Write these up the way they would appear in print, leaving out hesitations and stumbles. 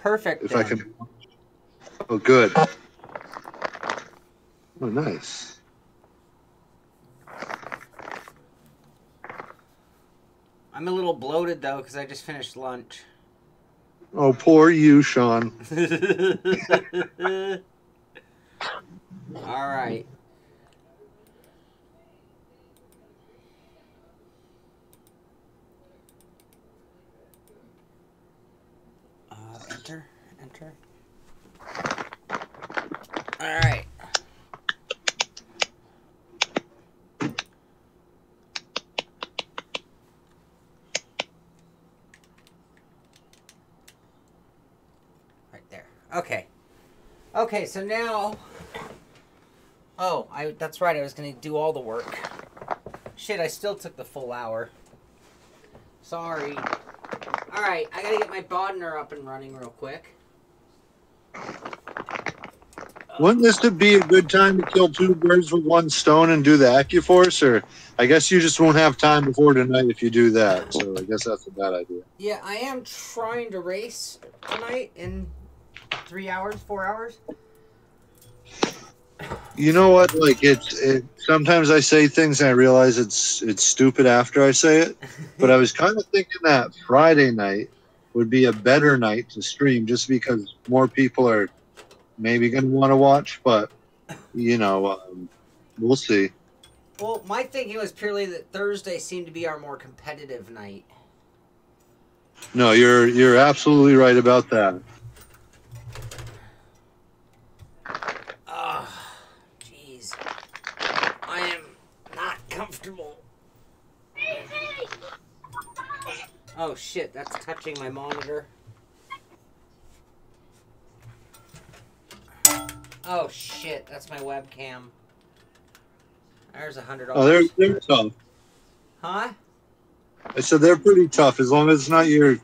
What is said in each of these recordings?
perfect. If I can. Oh, good. Oh, nice. I'm a little bloated though because I just finished lunch. Oh, poor you, Sean. All right. Enter. All right. Right there. Okay. Okay, so now... Oh, that's right, I was going to do all the work. Shit, I still took the full hour. Sorry. Alright, I gotta get my Bodner up and running real quick. Wouldn't this be a good time to kill 2 birds with 1 stone and do the AccuForce? Or I guess you just won't have time before tonight if you do that. So I guess that's a bad idea. Yeah, I am trying to race tonight in 3 hours, 4 hours. You know what? Like sometimes I say things and I realize it's stupid after I say it. But I was kind of thinking that Friday night would be a better night to stream, just because more people are maybe going to want to watch. But you know, we'll see. Well, my thinking was purely that Thursday seemed to be our more competitive night. No, you're absolutely right about that. Jeez. I am not comfortable. Oh shit, that's touching my monitor. Oh shit, that's my webcam. There's $100. Oh, they're tough. Huh? I said they're pretty tough. As long as it's not your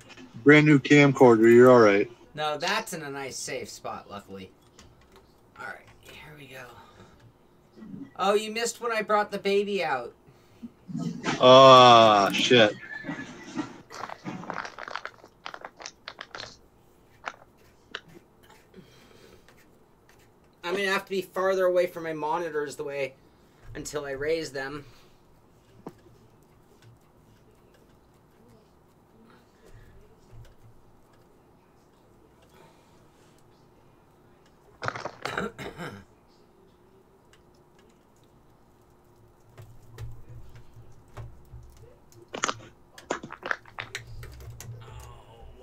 brand new camcorder, you're all right. No, that's in a nice safe spot, luckily. All right, here we go. Oh, you missed when I brought the baby out. Ah, shit. I'm gonna have to be farther away from my monitors until I raise them.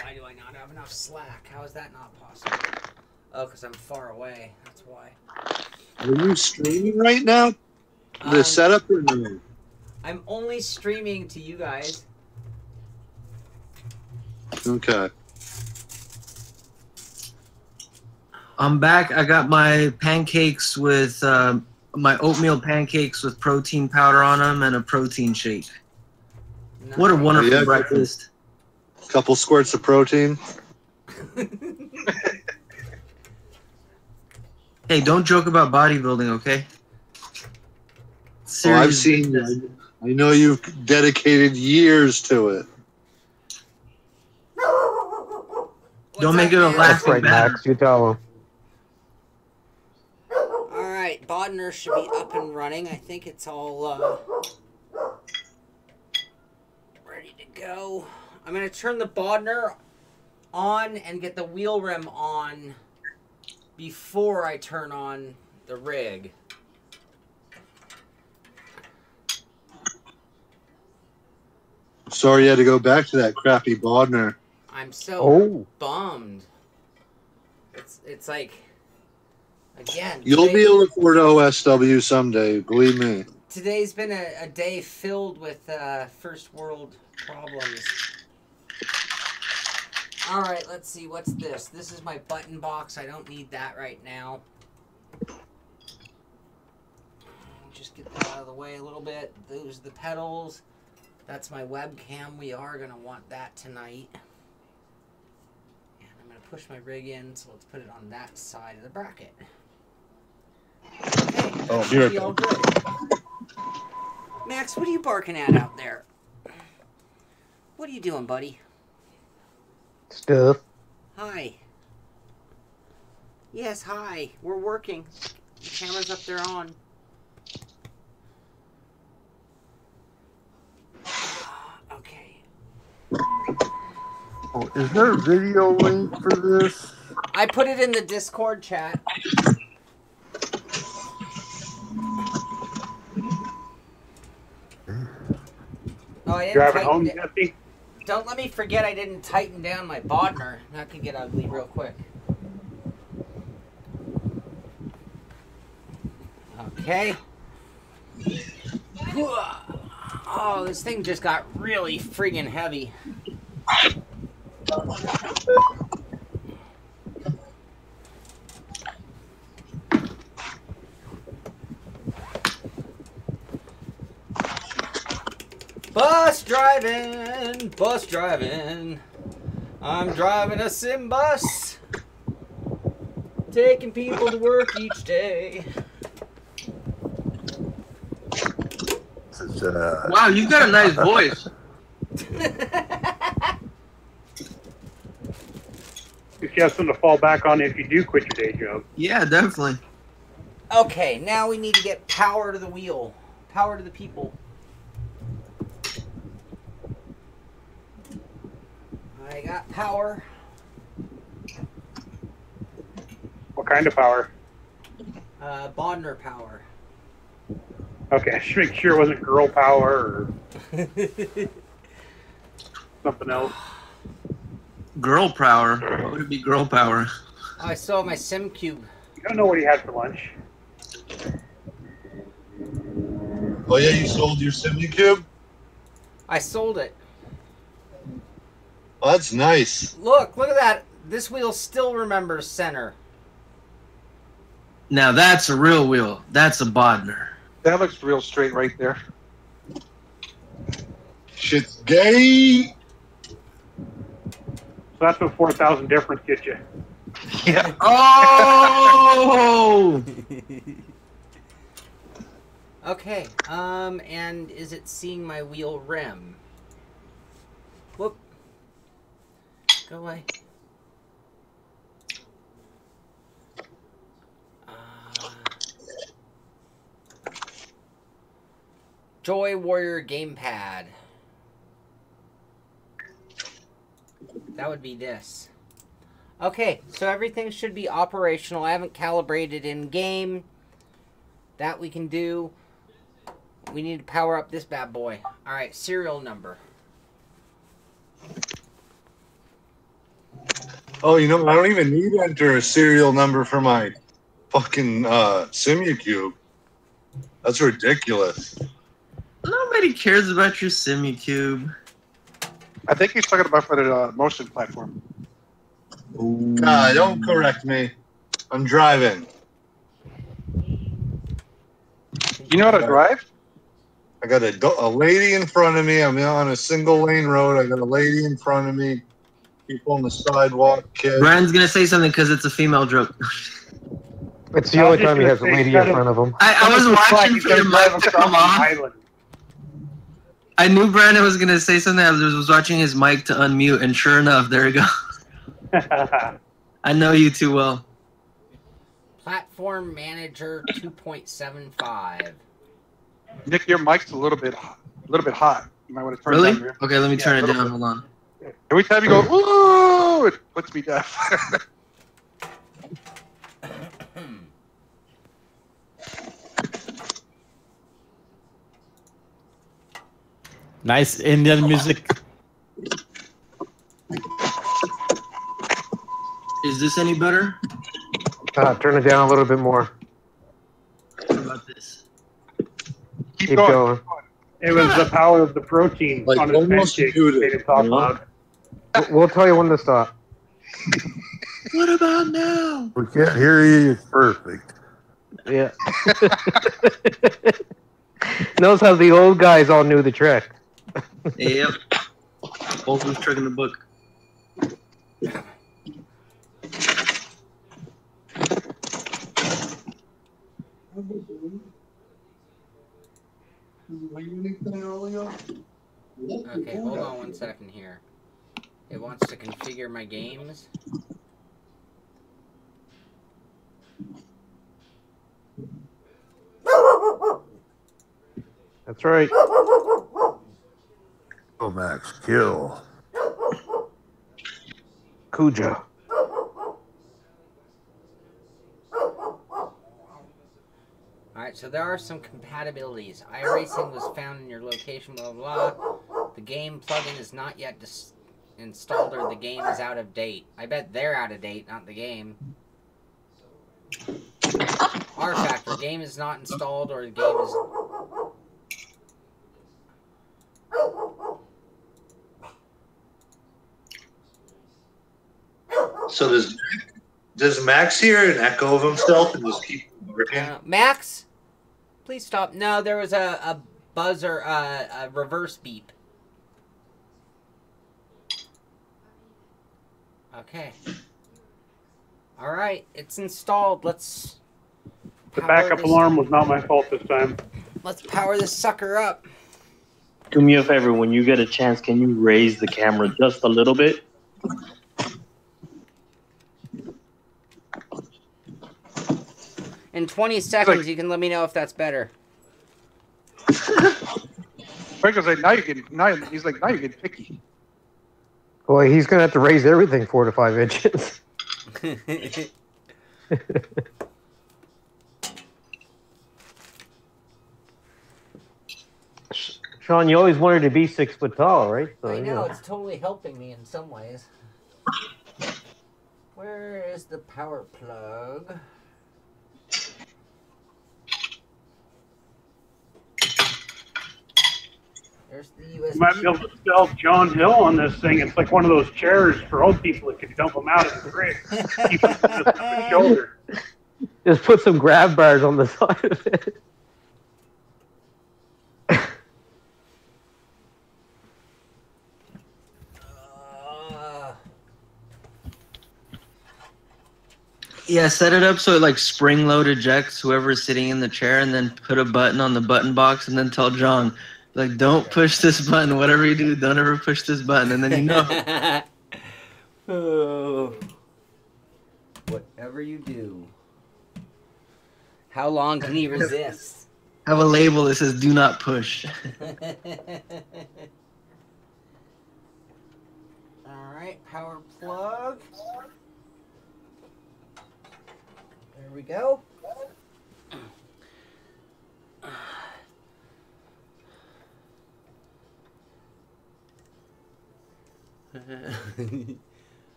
Why do I not have enough slack? How is that not possible? Oh, because I'm far away. That's why. Are you streaming right now? The setup or no? I'm only streaming to you guys. Okay. I'm back. I got my pancakes with my oatmeal pancakes with protein powder on them and a protein shake. Nice. What a wonderful breakfast. Couple squirts of protein. Hey, don't joke about bodybuilding, okay? Oh, I've seen you. I know you've dedicated years to it. Don't make it a laughing right, Max. You tell him. All right, Bodner should be up and running. I think it's all ready to go. I'm going to turn the Bodner on and get the wheel rim on before I turn on the rig. Sorry you had to go back to that crappy Bodner. I'm so bummed. It's like, again... You'll be able to afford OSW someday, believe me. Today's been a day filled with first world problems. Alright, let's see, what's this? This is my button box. I don't need that right now. Just get that out of the way a little bit. Those are the pedals. That's my webcam. We are going to want that tonight. And I'm going to push my rig in, so let's put it on that side of the bracket. Okay, that should be all good. Max, what are you barking at out there? What are you doing, buddy? Stuff. Hi. Yes, hi. We're working. The camera's up there on. Okay. Oh, is there a video link for this? I put it in the Discord chat. Oh, I didn't Driving home, Jesse? Don't let me forget I didn't tighten down my Bodner. That could get ugly real quick. Okay. Oh, this thing just got really friggin' heavy. Bus driving. I'm driving a sim bus, taking people to work each day. Wow, you've got a nice voice. You have something to fall back on if you do quit your day job. Yeah, definitely. Okay, now we need to get power to the wheel. Power to the people. I got power. What kind of power? Bodner power. Okay, I should make sure it wasn't girl power or something else. Girl power? What would it be girl power? Oh, I still have my sim cube. You don't know what he had for lunch. Oh yeah, you sold your SimiCube? I sold it. Oh, that's nice. Look at that. This wheel still remembers center. Now that's a real wheel. That's a Bodner. That looks real straight right there. Shit's gay. So that's what 4,000 difference gets you. Yeah. Oh! Okay, and is it seeing my wheel rim? Whoop. Go away. Joy Warrior Gamepad. That would be this. Okay, so everything should be operational. I haven't calibrated in game. That we can do. We need to power up this bad boy. Alright, serial number. Oh, you know, I don't even need to enter a serial number for my fucking SimiCube. That's ridiculous. Nobody cares about your SimiCube. I think he's talking about for the motion platform. God, don't correct me. I'm driving. You know how to drive? I got a lady in front of me. I'm on a single lane road. I got a lady in front of me. People on the sidewalk. Kids. Brian's gonna say something because it's a female joke. It's the only time he has a lady in front of him. I was watching for your mic to come on. I knew Brandon was gonna say something. I was watching his mic to unmute, and sure enough, there we go. I know you too well. Platform Manager 2.75. Nick, your mic's a little bit hot. You might want to turn it Really? down here. Okay, let me turn it down. bit. Hold on. Every time you go, ooh, it puts me deaf. Nice Indian music. Is this any better? Turn it down a little bit more. What about this? Keep going. It was the power of the protein Like, on his almost pancake muted. that made it talk loud. We'll tell you when to stop. What about now? We can't hear you. It's perfect. Yeah. Knows how the old guys all knew the trick. Yep. Oldest trick in the book. Okay, hold on 1 second here. It wants to configure my games. That's right. Oh, Max, kill. Cujo. Alright, so there are some compatibilities. iRacing was found in your location, blah, blah, blah. The game plugin is not yet installed or the game is out of date. I bet they're out of date, not the game. R-Factor, game is not installed or the game is... So does Max hear an echo of himself and just keep working? Max? Please stop. No, there was a buzzer, a reverse beep. Okay. Alright, it's installed. Let's... The backup alarm was not my fault this time. Let's power this sucker up. Do me a favor, when you get a chance, can you raise the camera just a little bit? In 20 seconds, you can let me know if that's better. Because like, now you're getting picky. Boy, he's gonna have to raise everything 4 to 5 inches. Sean, you always wanted to be 6 foot tall, right? So, I know, it's totally helping me in some ways. Where is the power plug? There's the USB. You might be able to sell John Hill on this thing. It's like one of those chairs for old people that can dump them out of the fridge. Keep them just on the shoulder. Just put some grab bars on the side of it. Yeah, set it up so it like spring load ejects whoever's sitting in the chair, and then put a button on the button box, and then tell John, like, don't push this button. Whatever you do, don't ever push this button, and then you know. Oh. Whatever you do. How long can he resist? Have a label that says "Do not push." All right, power plug. There we go.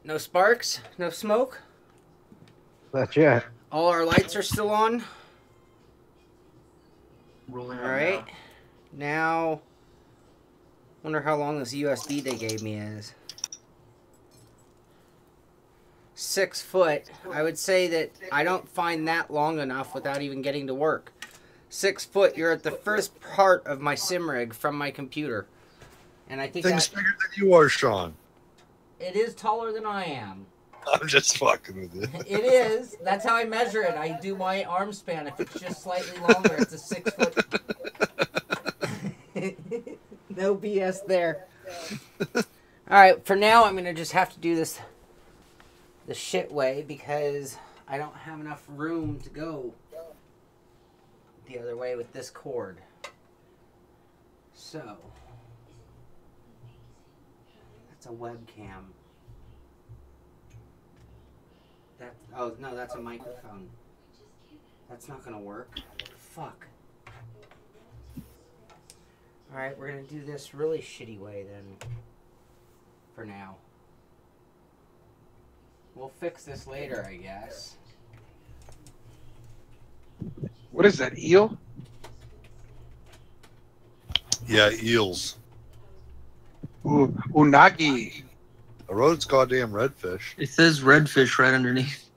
No sparks? No smoke? Not yet. All our lights are still on? Rolling All right. Now, wonder how long this USB they gave me is. 6 foot. I would say that I don't find that long enough without even getting to work. 6 foot, you're at the first part of my sim rig from my computer. And I think Things bigger than you are, Sean. it is taller than I am. I'm just fucking with you. It is. That's how I measure it. I do my arm span. If it's just slightly longer, it's a 6 foot. No BS there. Alright, for now I'm going to just have to do this the shit way because I don't have enough room to go the other way with this cord. So, that's a webcam. Oh, no, that's a microphone. That's not going to work. Fuck. Alright, we're going to do this really shitty way then. For now. We'll fix this later, I guess. What is that, eel? Yeah, eels. Ooh, unagi. I wrote it's goddamn redfish. It says redfish right underneath.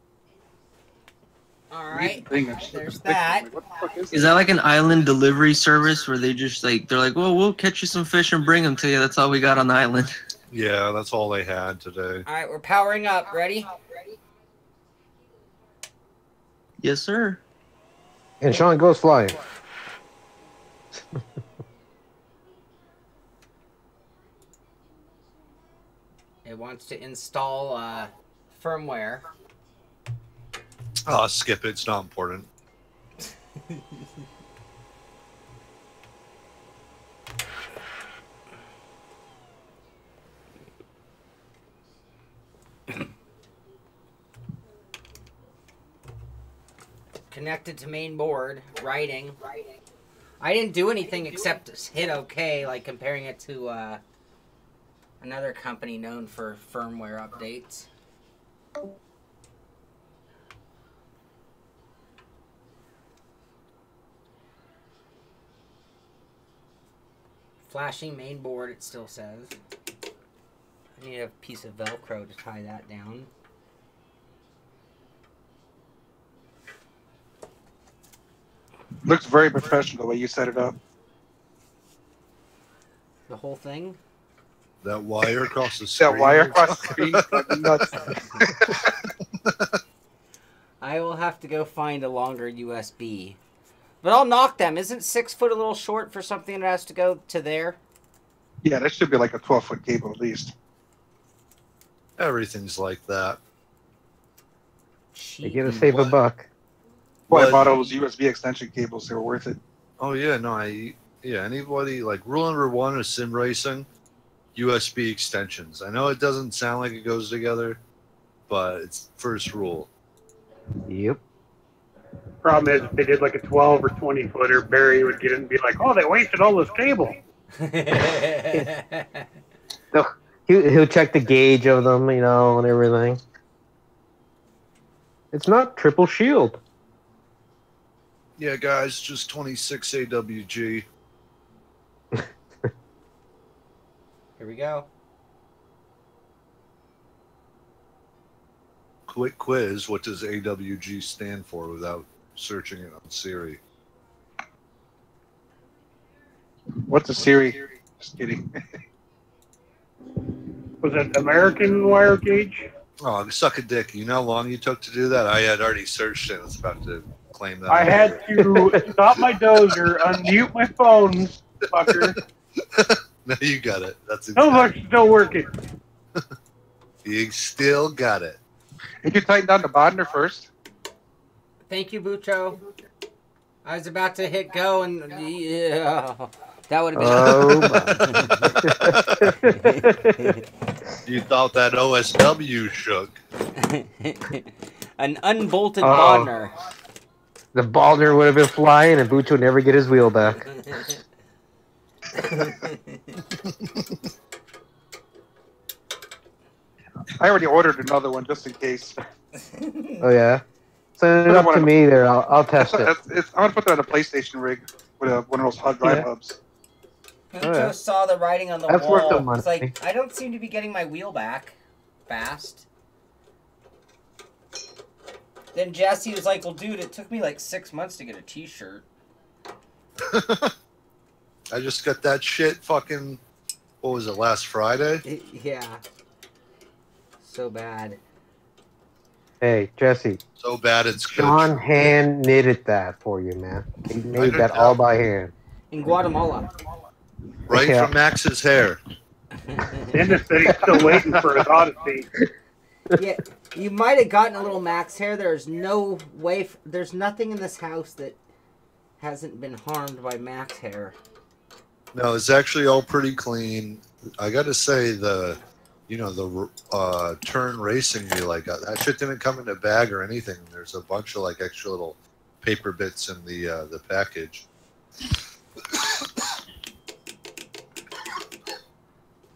Alright, Thing. there's that. What the fuck is Is that like an island delivery service where they just like, they're like, well, we'll catch you some fish and bring them to you. That's all we got on the island. Yeah, that's all they had today. Alright, we're powering up. Ready? Yes, sir. And Sean goes flying. It wants to install firmware. Oh, skip it. It's not important. Connected to main board, writing. I didn't do anything except hit OK, like comparing it to another company known for firmware updates. Flashing main board, it still says. I need a piece of Velcro to tie that down. Looks very professional the way you set it up. The whole thing? That wire across the screen. That wire across the screen. Nuts. I will have to go find a longer USB. But I'll knock them. Isn't 6 foot a little short for something that has to go to there? Yeah, that should be like a 12-foot cable at least. Everything's like that. You get to save a buck. Well, I bought all those USB extension cables. They were worth it. Oh yeah, no, anybody like rule number 1 of sim racing, USB extensions. I know it doesn't sound like it goes together, but it's first rule. Yep. Problem is, if they did like a 12 or 20 footer, Barry would get it and be like, "Oh, they wasted all this cable." He'll check the gauge of them, you know, and everything. It's not triple shield. Yeah, guys, just 26 AWG. Here we go. Quick quiz, what does AWG stand for without searching it on Siri? What's a Siri? Just kidding. Was it American wire gauge? Oh, suck a dick. You know how long you took to do that? I had already searched it. I was about to claim that. I had to stop my dozer, unmute my phone, fucker. No, you got it. That's No, look, still working. You still got it. Did you tighten down the Bodner first? Thank you, Bucho. I was about to hit go, and yeah, that would have been. You thought that OSW shook. An unbolted Bodner. The Baldner would have been flying, and Bucho would never get his wheel back. I already ordered another one just in case. Oh yeah, send it up to me there. I'll test it. I'm gonna put that on a PlayStation rig with one of those hot drive hubs. Bucho saw the writing on the That's worth the wall. money. It's like, I don't seem to be getting my wheel back fast. Then Jesse was like, well, dude, it took me like 6 months to get a t-shirt. I just got that shit fucking, what was it, last Friday? Yeah. So bad. Hey, Jesse. So bad it's good. John hand knitted that for you, man. He made that all by hand. In Guatemala. Right from Max's hair. Dennis said he's still waiting for his Odyssey. Yeah, you might have gotten a little Max hair. There's no way. There's nothing in this house that hasn't been harmed by Max hair. No, it's actually all pretty clean. I got to say the Turn Racing wheel I got, that shit didn't come in a bag or anything. There's a bunch of like extra little paper bits in the package.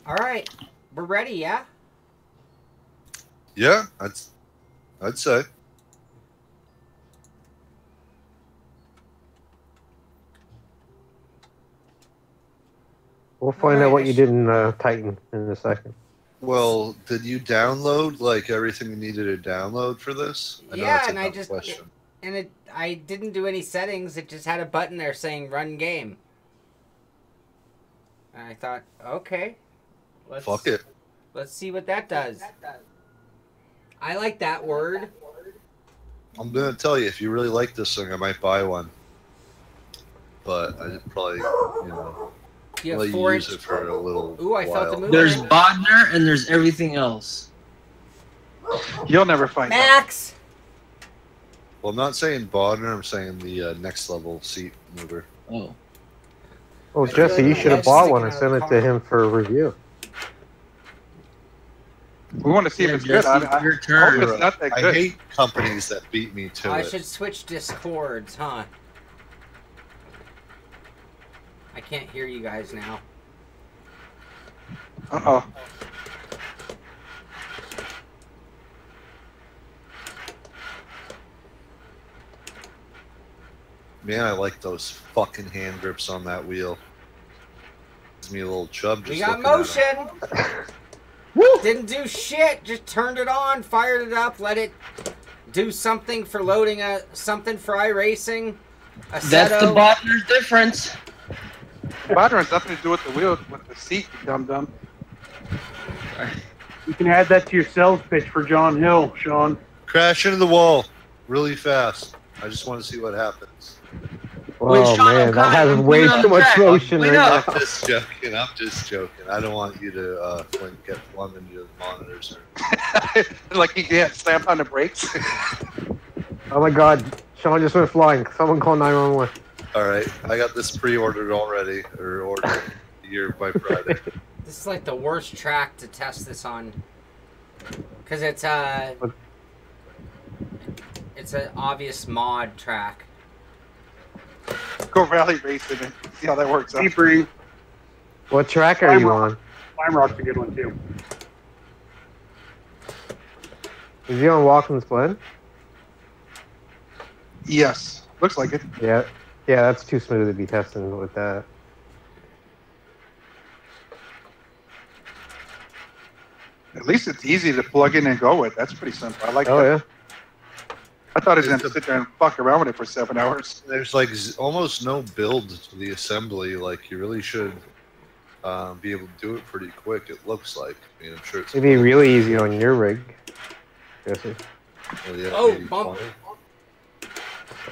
All right, we're ready, yeah? Yeah, I'd say. We'll find out what you did in Titan in a second. Well, did you download like everything you needed to download for this? I know Yeah, that's a and I tough question. I didn't do any settings. It just had a button there saying "Run Game." And I thought, okay, Fuck it. Let's see what that does. I like that word. I'm gonna tell you, if you really like this thing, I might buy one. But I probably, You have let 4 you use it for a little Ooh, I felt the while. move. There's Bodner and there's everything else. You'll never find out. Max. Well, I'm not saying Bodner. I'm saying the next level seat mover. Oh. Oh, I feel Jesse, like you my should have head's bought one sticking and out sent of it the to car. him for review. We want to see if it's good. Jesse, I your hope turn. it's not that I good. hate companies that beat me to I it. should switch Discords, huh? I can't hear you guys now. Uh-oh. Man, I like those fucking hand grips on that wheel. Gives me a little chub just We got looking at 'em. motion! Didn't do shit. Just turned it on, fired it up, let it do something for loading something for iRacing. That's the Bodner's difference. Bodner has nothing to do with the wheel, with the seat, you dum-dum. You can add that to your sales pitch for John Hill, Sean. Crash into the wall really fast. I just want to see what happens. Wait, Oh Sean, I'm man, that coming. has I'm way coming on too the much track. motion Wait right up. now. I'm just joking. I'm just joking. I don't want you to get flung into the monitors. Like he can't slam on the brakes. Oh my god, Sean just went flying. Someone call 911. All right, I got this pre-ordered already, or ordered here by Friday. This is like the worst track to test this on. Because it's an obvious mod track. Go rally racing and see how that works out. Sebring, What track are you on? Lime Rock's a good one too. Is he on Watkins Glen? Yes, looks like it. Yeah. Yeah, that's too smooth to be testing with that. At least it's easy to plug in and go with. That's pretty simple. I like Oh that. yeah. I thought I was going to sit there and fuck around with it for 7 hours. There's like almost no build to the assembly. Like you really should be able to do it pretty quick. It looks like. I mean, I'm sure it's. It'd be really easy on your rig. Jesse. Well, yeah, Oh, maybe bump. 20.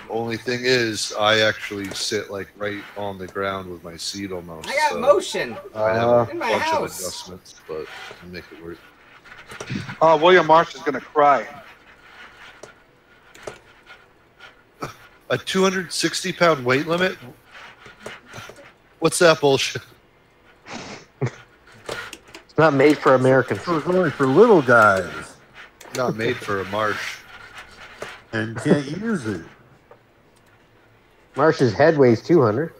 Only thing is, I actually sit like right on the ground with my seat almost. I got so motion I have a in my bunch of house. adjustments, but I make it work. William Marsh is going to cry. A 260-pound weight limit? What's that bullshit? It's not made for Americans. So it's only for little guys Not made for a marsh. and can't use it. Marsh's head weighs 200.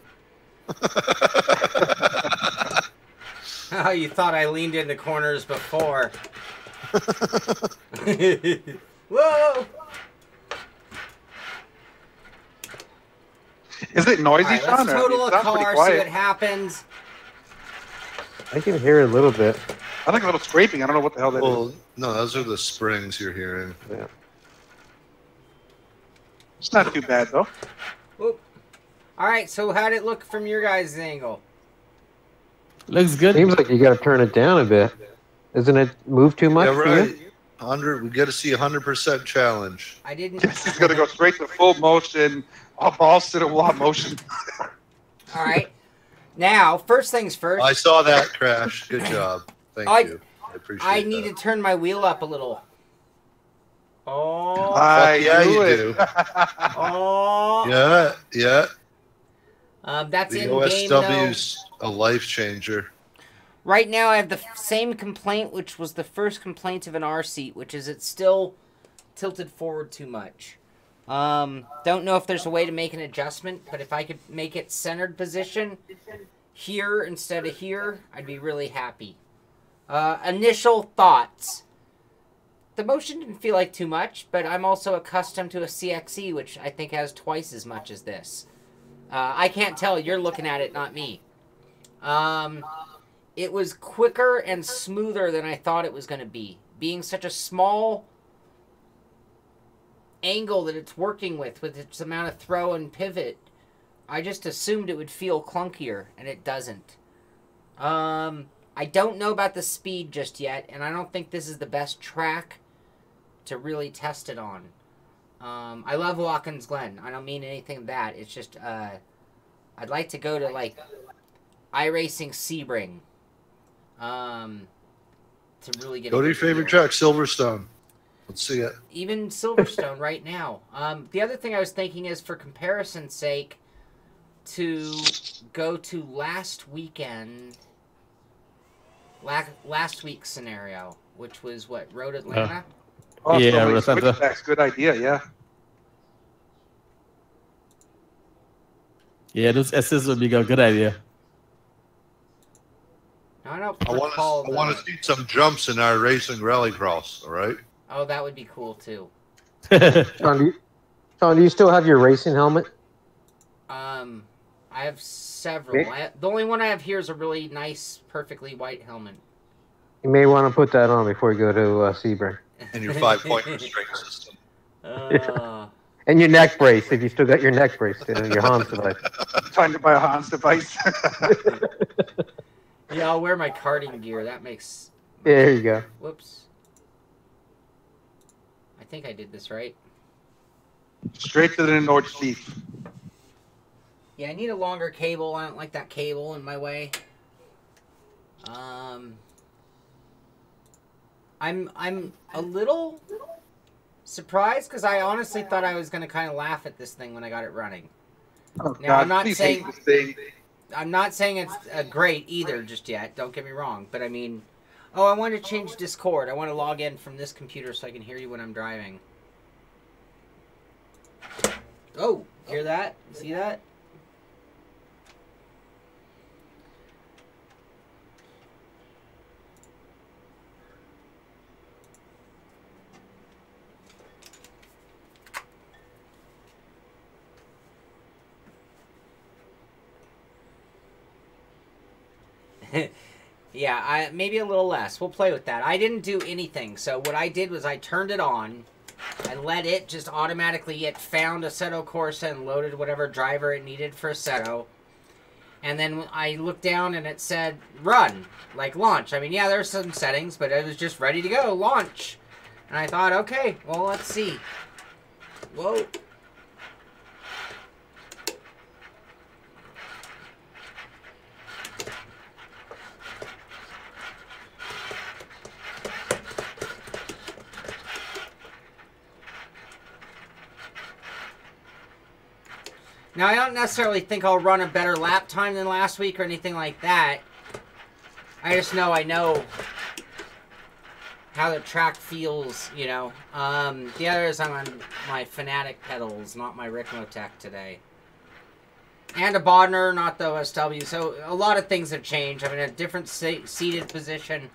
Oh, you thought I leaned into corners before. Whoa! Is it noisy, Alright, Sean? let's or- total it a sounds pretty car, see quiet. what happens. I can hear a little bit. I think a little scraping. I don't know what the hell that is. Well, no, those are the springs you're hearing. Yeah. It's not too bad, though. Whoop. Alright, so how'd it look from your guys' angle? Looks good. Seems like you got to turn it down a bit. Isn't it move too much Yeah, for right. you? 100. We got to see 100% challenge. I didn't... It's going to go straight to full motion, all balls to the wall motion. Alright. Now, first things first. I saw that crash. Good job. Thank you. I appreciate I that. need to turn my wheel up a little. Oh. I yeah, knew you it. do. Oh. Yeah, yeah. That's The in game though. OSW's a life changer. Right now, I have the same complaint, which was the first complaint of an Rseat, which is it's still tilted forward too much. Don't know if there's a way to make an adjustment, but if I could make it centered position here instead of here, I'd be really happy. Initial thoughts. The motion didn't feel like too much, but I'm also accustomed to a CXE, which I think has twice as much as this. I can't tell. You're looking at it, not me. It was quicker and smoother than I thought it was going to be. Being such a small angle that it's working with its amount of throw and pivot, I just assumed it would feel clunkier, and it doesn't. I don't know about the speed just yet, and I don't think this is the best track to really test it on. I love Watkins Glen. I don't mean anything of that. It's just, I'd like to go to, like, iRacing Sebring. To really get Go to your favorite track, Silverstone. Let's see it. Even Silverstone right now. The other thing I was thinking is, for comparison's sake, to go to last weekend, last week's scenario, which was what, Road Atlanta? Oh, Yeah, so many Rseat. switchbacks. Good idea, yeah. Yeah, those SS would be a good idea. No, I don't I recall want to see some jumps in our racing rallycross. All right. Oh, that would be cool too. Sean, do you still have your racing helmet? I have several. The only one I have here is a really nice, perfectly white helmet. You may want to put that on before you go to Sebring. And your 5-point restraint system. And your neck brace, if you still got your neck brace, your Hans device. Time to buy a Hans device. Yeah, I'll wear my karting gear. That makes... There you go. Whoops. I think I did this right. Straight to the North Sea. Yeah, I need a longer cable. I don't like that cable in my way. I'm a little surprised because I honestly thought I was going to kind of laugh at this thing when I got it running. Oh, Now, God, I'm not please saying hate this thing. I'm not saying it's great either just yet. Don't get me wrong, but I mean, oh, I want to change Discord. I want to log in from this computer so I can hear you when I'm driving. Oh, hear that? See that? Yeah, maybe a little less. We'll play with that. I didn't do anything. So what I did was I turned it on. I let it just automatically, it found Assetto Corsa and loaded whatever driver it needed for Assetto. And then I looked down and it said run, like launch. I mean, yeah, there's some settings, but it was just ready to go, launch. And I thought, okay, well, let's see. Whoa. Now, I don't necessarily think I'll run a better lap time than last week or anything like that. I just know I know how the track feels, you know. The other is I'm on my Fanatic pedals, not my Ricmotech today. And a Bodner, not the OSW. So a lot of things have changed. I'm in a different seated position.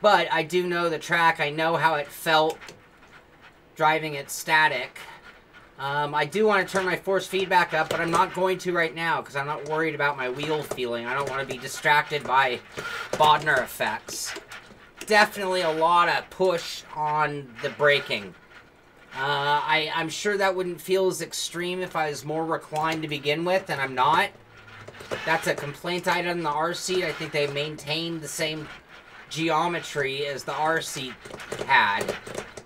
But I do know the track. I know how it felt driving it static. I do want to turn my force feedback up, but I'm not going to right now because I'm not worried about my wheel feeling. I don't want to be distracted by Bodner effects. Definitely a lot of push on the braking. I'm sure that wouldn't feel as extreme if I was more reclined to begin with, and I'm not. That's a complaint item in the Rseat. I think they maintained the same geometry as the Rseat had.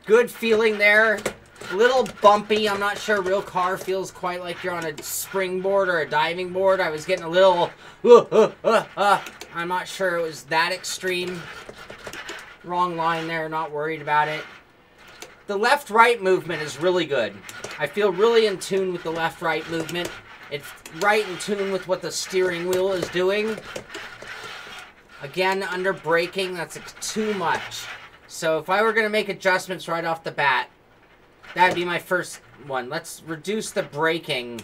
Good feeling there. A little bumpy. I'm not sure a real car feels quite like you're on a springboard or a diving board. I was getting a little... I'm not sure it was that extreme. Wrong line there. Not worried about it. The left-right movement is really good. I feel really in tune with the left-right movement. It's right in tune with what the steering wheel is doing. Again, under braking, that's too much. So if I were going to make adjustments right off the bat, that'd be my first one. Let's reduce the braking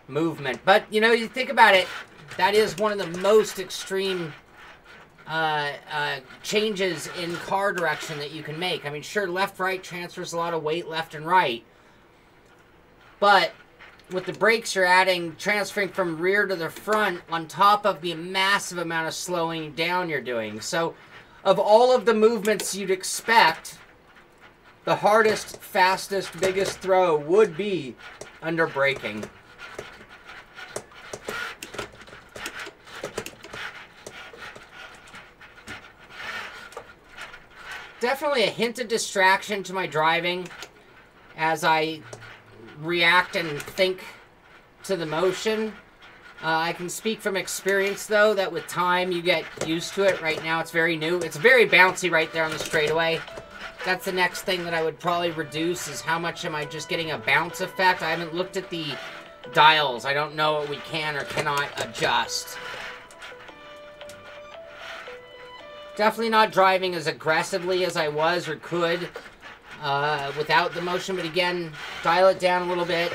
movement. But, you know, you think about it, that is one of the most extreme changes in car direction that you can make. I mean, sure, left-right transfers a lot of weight left and right. But with the brakes, you're transferring from rear to the front on top of the massive amount of slowing down you're doing. So, of all of the movements you'd expect, the hardest, fastest, biggest throw would be under braking. Definitely a hint of distraction to my driving as I react and think to the motion. I can speak from experience, though, that with time you get used to it. Right now it's very new. It's very bouncy right there on the straightaway. That's the next thing that I would probably reduce, is how much am I just getting a bounce effect. I haven't looked at the dials. I don't know what we can or cannot adjust. Definitely not driving as aggressively as I was or could without the motion, but again, dial it down a little bit.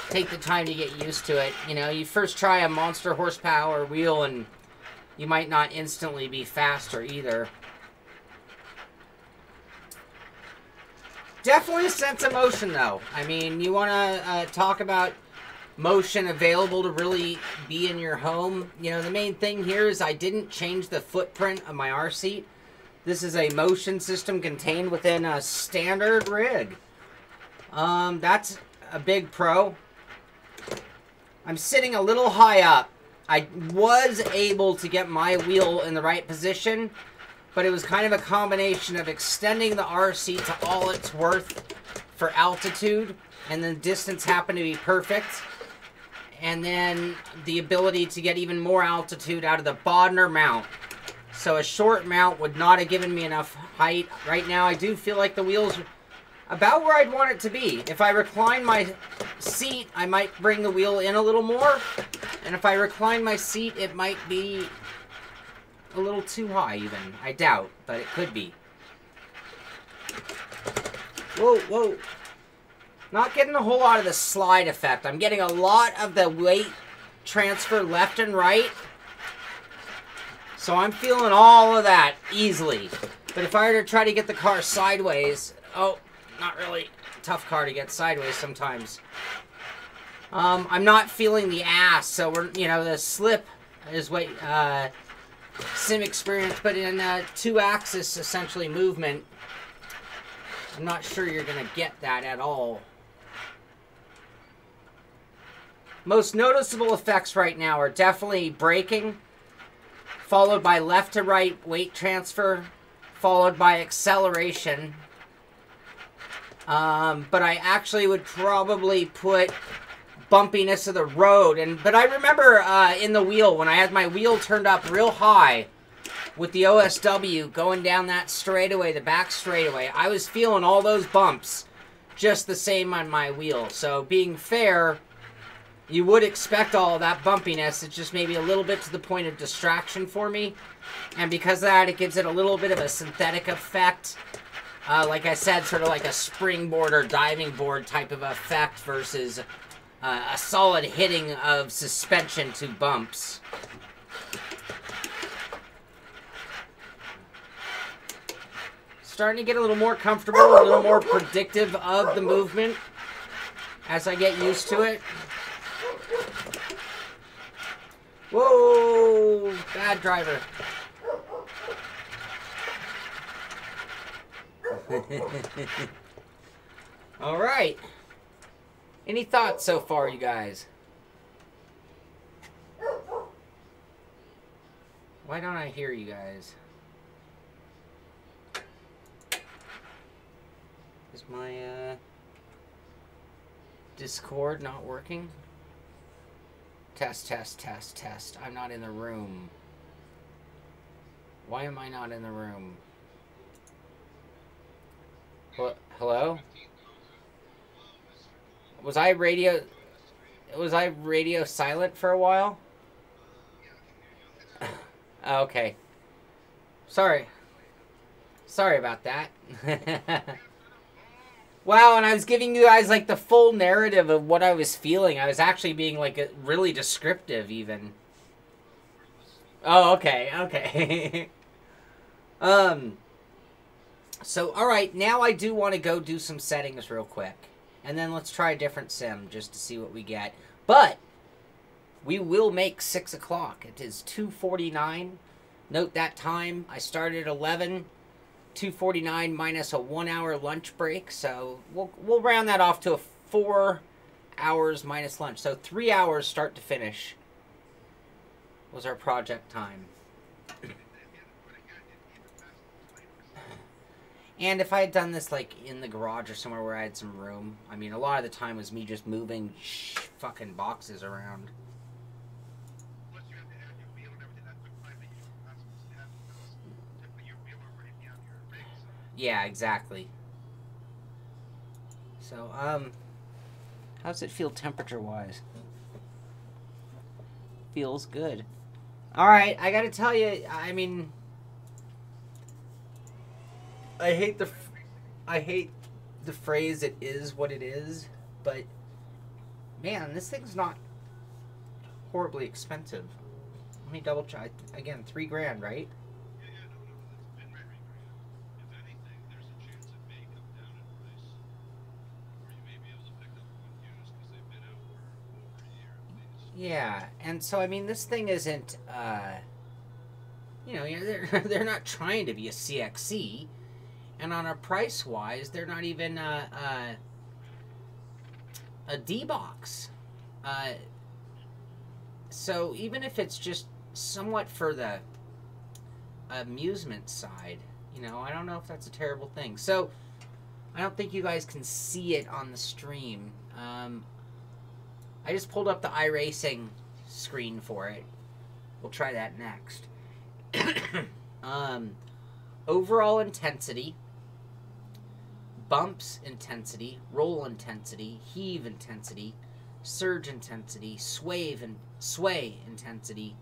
Take the time to get used to it. You know, you first try a monster horsepower wheel and you might not instantly be faster either. Definitely a sense of motion, though. I mean, you want to talk about motion available to really be in your home. You know, the main thing here is I didn't change the footprint of my Rseat. This is a motion system contained within a standard rig. That's a big pro. I'm sitting a little high up. I was able to get my wheel in the right position, but it was kind of a combination of extending the Rseat to all it's worth for altitude, and the distance happened to be perfect. And then the ability to get even more altitude out of the Bodner mount. So a short mount would not have given me enough height. Right now I do feel like the wheel's about where I'd want it to be. If I recline my seat, I might bring the wheel in a little more. And if I recline my seat, it might be a little too high even. I doubt, but it could be. Whoa, whoa. Not getting a whole lot of the slide effect. I'm getting a lot of the weight transfer left and right. So I'm feeling all of that easily. But if I were to try to get the car sideways, oh, not really. Tough car to get sideways sometimes. I'm not feeling the ass, so we're, you know, the slip is what sim experience, but in 2-axis essentially movement, I'm not sure you're gonna get that at all. Most noticeable effects right now are definitely braking, followed by left to right weight transfer, followed by acceleration. But I actually would probably put bumpiness of the road. But I remember in the wheel, when I had my wheel turned up real high with the OSW going down that straightaway, the back straightaway, I was feeling all those bumps just the same on my wheel. So being fair, you would expect all of that bumpiness. It's just maybe a little bit to the point of distraction for me. And because of that, it gives it a little bit of a synthetic effect. Like I said, sort of like a springboard or diving board type of effect versus a solid hitting of suspension to bumps. Starting to get a little more comfortable, a little more predictive of the movement as I get used to it. Whoa, bad driver. All right. Any thoughts so far, you guys? Why don't I hear you guys? Is my Discord not working? Test, test, test, test. I'm not in the room. Why am I not in the room? What? Hello? Was I radio silent for a while? Okay. Sorry about that. Wow, and I was giving you guys like the full narrative of what I was feeling. I was actually being like really descriptive even. Oh, okay, okay. So, alright, now I do want to go do some settings real quick. And then let's try a different sim just to see what we get. But we will make 6 o'clock. It is 2:49. Note that time. I started at 11. 2:49 minus a 1-hour lunch break. So we'll round that off to a 4 hours minus lunch. So 3 hours start to finish was our project time. And if I had done this, like, in the garage or somewhere where I had some room, I mean, a lot of the time was me just moving fucking boxes around. Yeah, exactly. So, how does it feel temperature-wise? Feels good. All right, I gotta tell you, I mean, I hate the phrase "it is what it is," but man, this thing's not horribly expensive. Let me double check again. $3 grand, right? Yeah, and so I mean, this thing isn't, you know, they're not trying to be a CXC, and on a price wise, they're not even a D box. So even if it's just somewhat for the amusement side, you know, I don't know if that's a terrible thing. So I don't think you guys can see it on the stream. I just pulled up the iRacing screen for it. We'll try that next. Overall intensity, bumps intensity, roll intensity, heave intensity, surge intensity, sway intensity,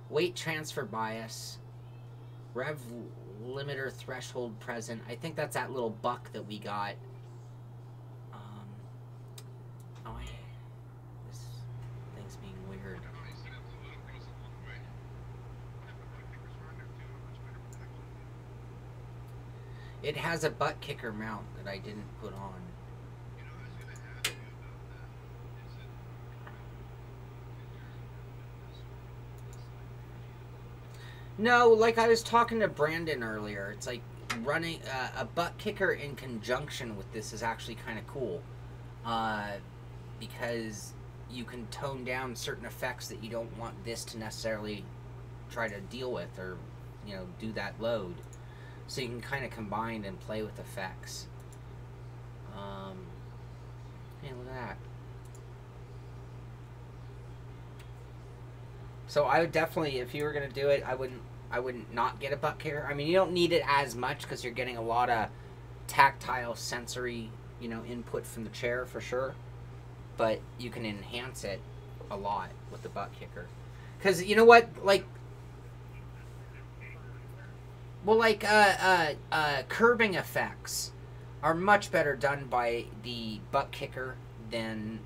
weight transfer bias, rev limiter threshold present. I think that's that little buck that we got. This thing's being weird. It has a butt kicker mount that I didn't put on. No, like I was talking to Brandon earlier, it's like running a butt kicker in conjunction with this is actually kind of cool. Because you can tone down certain effects that you don't want this to necessarily try to deal with or, you know, do that load. So you can kind of combine and play with effects. Yeah, look at that. So I would definitely, if you were gonna do it, I wouldn't not get a butt kicker. I mean, you don't need it as much because you're getting a lot of tactile sensory, you know, input from the chair for sure. But you can enhance it a lot with the butt kicker. Because you know what, like. Well, like, curbing effects are much better done by the butt kicker than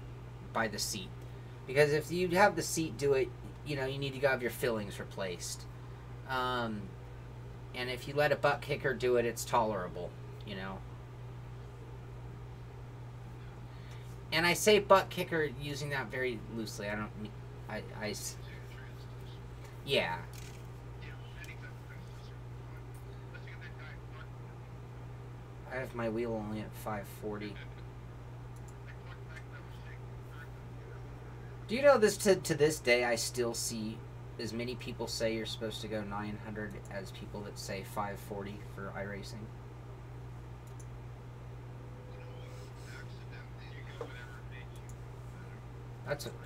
by the seat. Because if you have the seat do it, you know, you need to go have your fillings replaced. And if you let a butt kicker do it, it's tolerable, you know. And I say butt kicker using that very loosely. I don't mean, yeah. I have my wheel only at 540. Do you know this to this day I still see as many people say you're supposed to go 900 as people that say 540 for iRacing?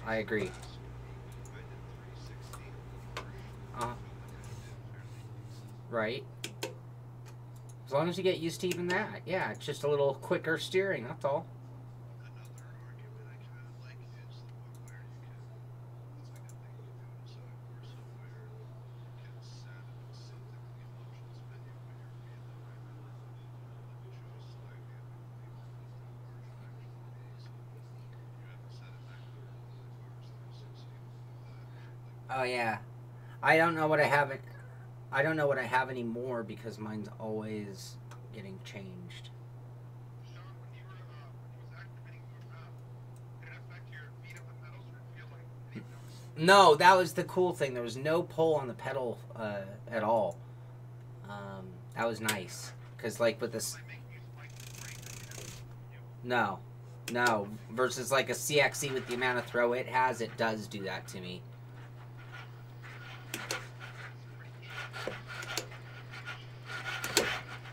I agree. Right. As long as you get used to even that. Yeah, it's just a little quicker steering, that's all. Oh yeah. I don't know what I have. I don't know what I have anymore because mine's always getting changed. No, that was the cool thing. There was no pull on the pedal at all. That was nice. Because, like, with this... No. No. Versus, like, a CXC with the amount of throw it has, it does do that to me.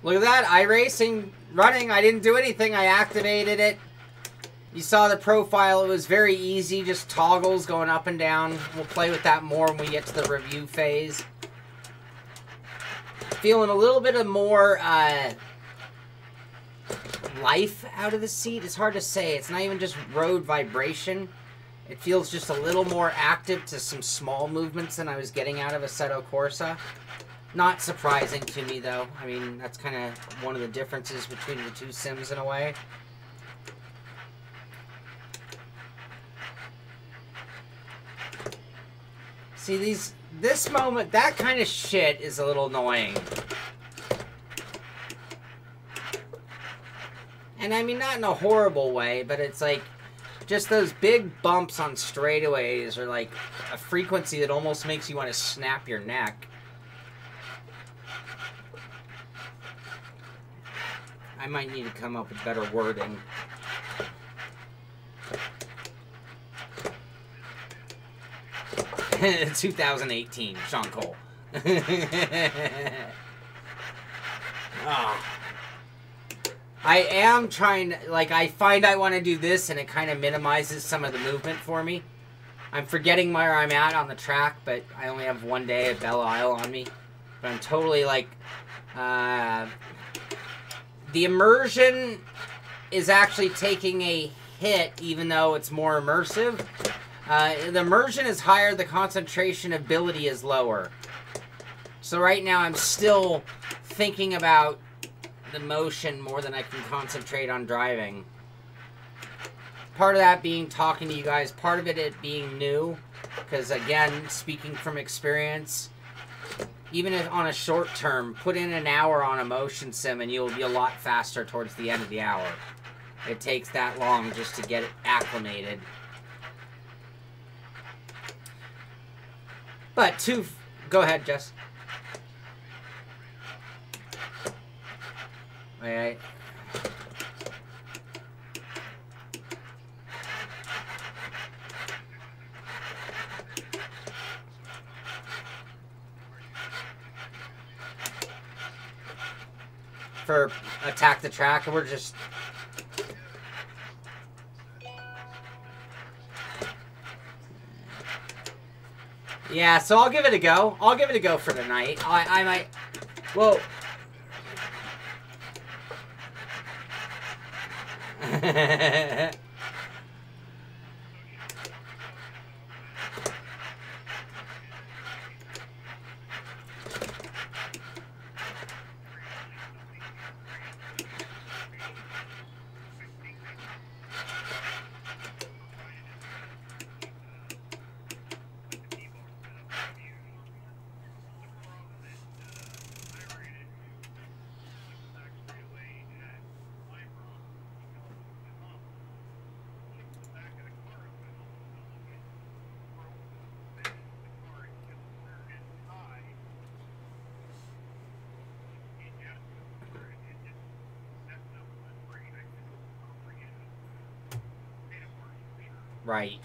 Look at that. iRacing running. I didn't do anything. I activated it. You saw the profile. It was very easy. Just toggles going up and down. We'll play with that more when we get to the review phase. Feeling a little bit of more life out of the seat. It's hard to say. It's not even just road vibration. It feels just a little more active to some small movements than I was getting out of Assetto Corsa. Not surprising to me, though. I mean, that's kind of one of the differences between the two sims in a way. See, this moment, that kind of shit is a little annoying. And I mean, not in a horrible way, but it's like, just those big bumps on straightaways are like a frequency that almost makes you want to snap your neck. I might need to come up with better wording. "2018, Sean Cole." Oh. I am trying to, like, I find I want to do this and it kind of minimizes some of the movement for me. I'm forgetting where I'm at on the track, but I only have one day at Belle Isle on me. But I'm totally, like, the immersion is actually taking a hit, even though it's more immersive. The immersion is higher, the concentration ability is lower. So right now I'm still thinking about the motion more than I can concentrate on driving. Part of that being talking to you guys, part of it being new, because again, speaking from experience, even if on a short term, put in an hour on a motion sim and you'll be a lot faster towards the end of the hour. It takes that long just to get it acclimated. But go ahead, Jess. Alright. For attack the track, we're just... Yeah, so I'll give it a go. I'll give it a go for tonight. I might... Whoa. Right.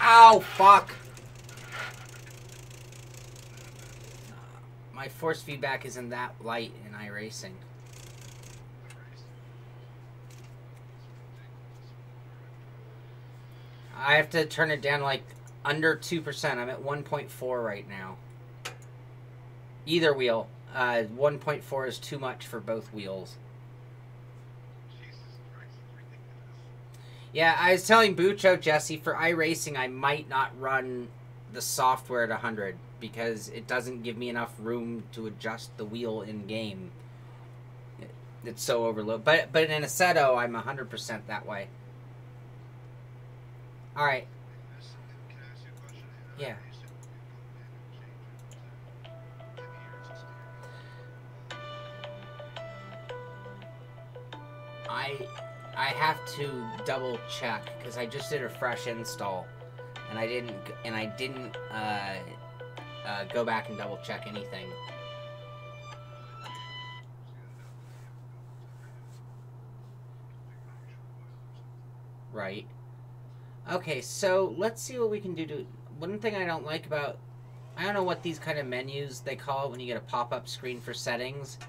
Ow, fuck. My force feedback isn't that light in iRacing. I have to turn it down like under 2%. I'm at 1.4 right now. Either wheel. 1.4 is too much for both wheels. Yeah, I was telling Bucho, Jesse, for iRacing, I might not run the software at 100 because it doesn't give me enough room to adjust the wheel in-game. It's so overloaded. But in Assetto, I'm 100% that way. All right. Yeah. I have to double check because I just did a fresh install, and I didn't go back and double check anything. Right. Okay, so let's see what we can do to... One thing I don't like about... I don't know what these kind of menus they call it when you get a pop-up screen for settings.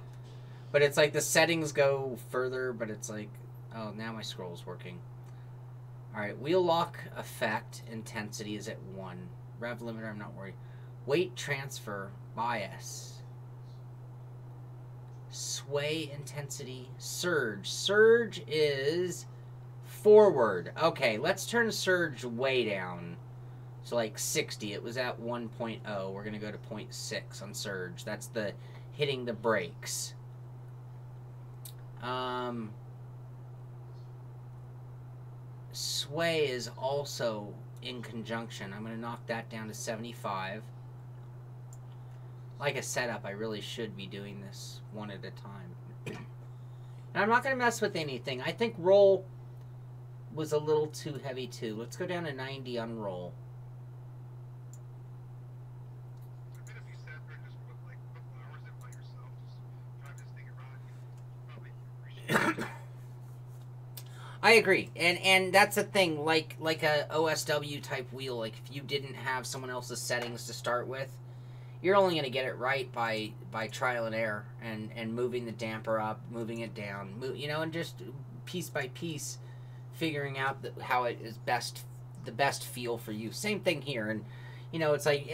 But it's like the settings go further, but it's like... Oh, now my scroll's working. Alright, wheel lock effect intensity is at 1. Rev limiter, I'm not worried. Weight transfer bias. Sway intensity surge. Surge is forward. Okay, let's turn surge way down. So like 60. It was at 1.0. We're going to go to 0.6 on surge. That's the hitting the brakes. Sway is also in conjunction. I'm going to knock that down to 75. Like a setup, I really should be doing this one at a time. And I'm not going to mess with anything. I think roll was a little too heavy too. Let's go down to 90 on roll. I agree, and that's the thing. Like a OSW type wheel. Like if you didn't have someone else's settings to start with, you're only going to get it right by trial and error and moving the damper up, moving it down, you know, and just piece by piece figuring out how it is the best feel for you. Same thing here, and you know, it's like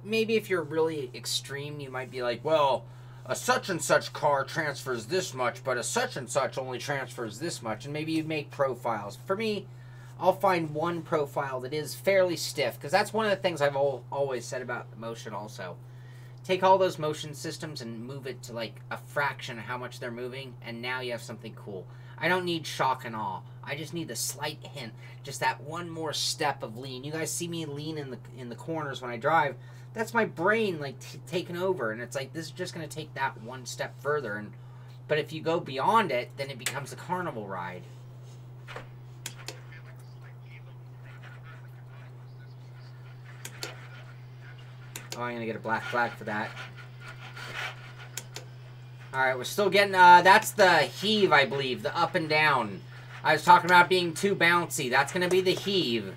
maybe if you're really extreme, you might be like, well, a such and such car transfers this much, but a such and such only transfers this much, and maybe you make profiles. For me, I'll find one profile that is fairly stiff, because that's one of the things I've always said about motion also. Take all those motion systems and move it to like a fraction of how much they're moving, and now you have something cool. I don't need shock and awe. I just need the slight hint, just that one more step of lean. You guys see me lean in the corners when I drive. That's my brain like taking over, and it's like this is just going to take that one step further. But if you go beyond it, then it becomes a carnival ride. Oh, I'm going to get a black flag for that. Alright, we're still getting, that's the heave, I believe, the up and down. I was talking about being too bouncy. That's going to be the heave.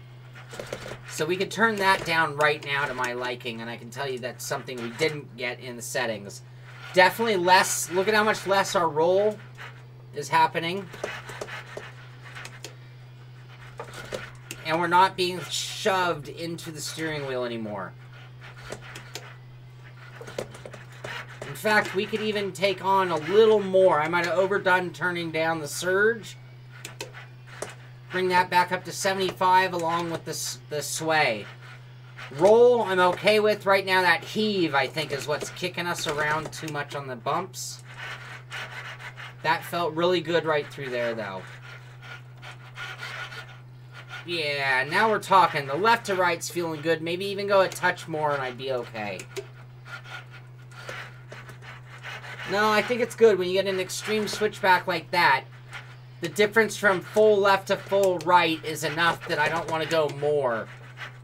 So we could turn that down right now to my liking, and I can tell you that's something we didn't get in the settings. Definitely less, look at how much less our roll is happening. And we're not being shoved into the steering wheel anymore. In fact, we could even take on a little more. I might have overdone turning down the surge. Bring that back up to 75 along with the sway. Roll, I'm okay with right now. That heave, I think, is what's kicking us around too much on the bumps. That felt really good right through there, though. Yeah, now we're talking. The left to right's feeling good. Maybe even go a touch more and I'd be okay. No, I think it's good when you get an extreme switchback like that. The difference from full left to full right is enough that I don't want to go more.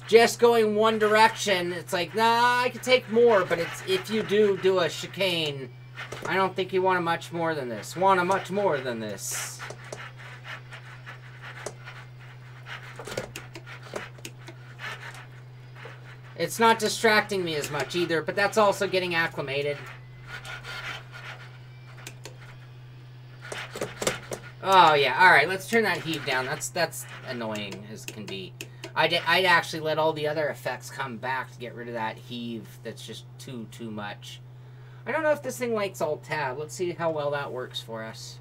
Just going one direction, it's like, nah, I could take more, but it's if you do a chicane, I don't think you want a much more than this. Want a much more than this. It's not distracting me as much either, but that's also getting acclimated. Oh, yeah. All right, let's turn that heave down. That's annoying as can be. I'd actually let all the other effects come back to get rid of that heave that's just too much. I don't know if this thing likes Alt-Tab. Let's see how well that works for us.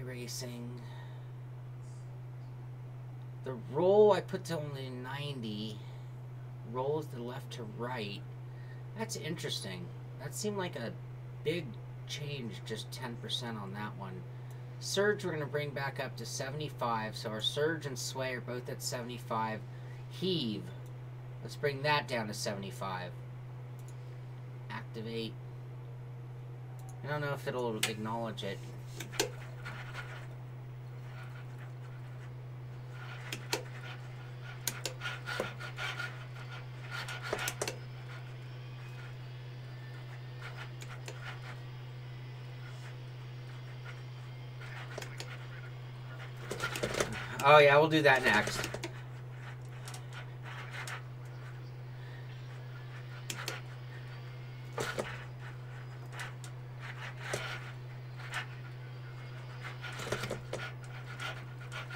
iRacing. The roll I put to only 90. Rolls the left to right. That's interesting. That seemed like a big change, just 10% on that one. Surge we're going to bring back up to 75. So our surge and sway are both at 75. Heave. Let's bring that down to 75. Activate. I don't know if it'll acknowledge it. Oh yeah, we'll do that next.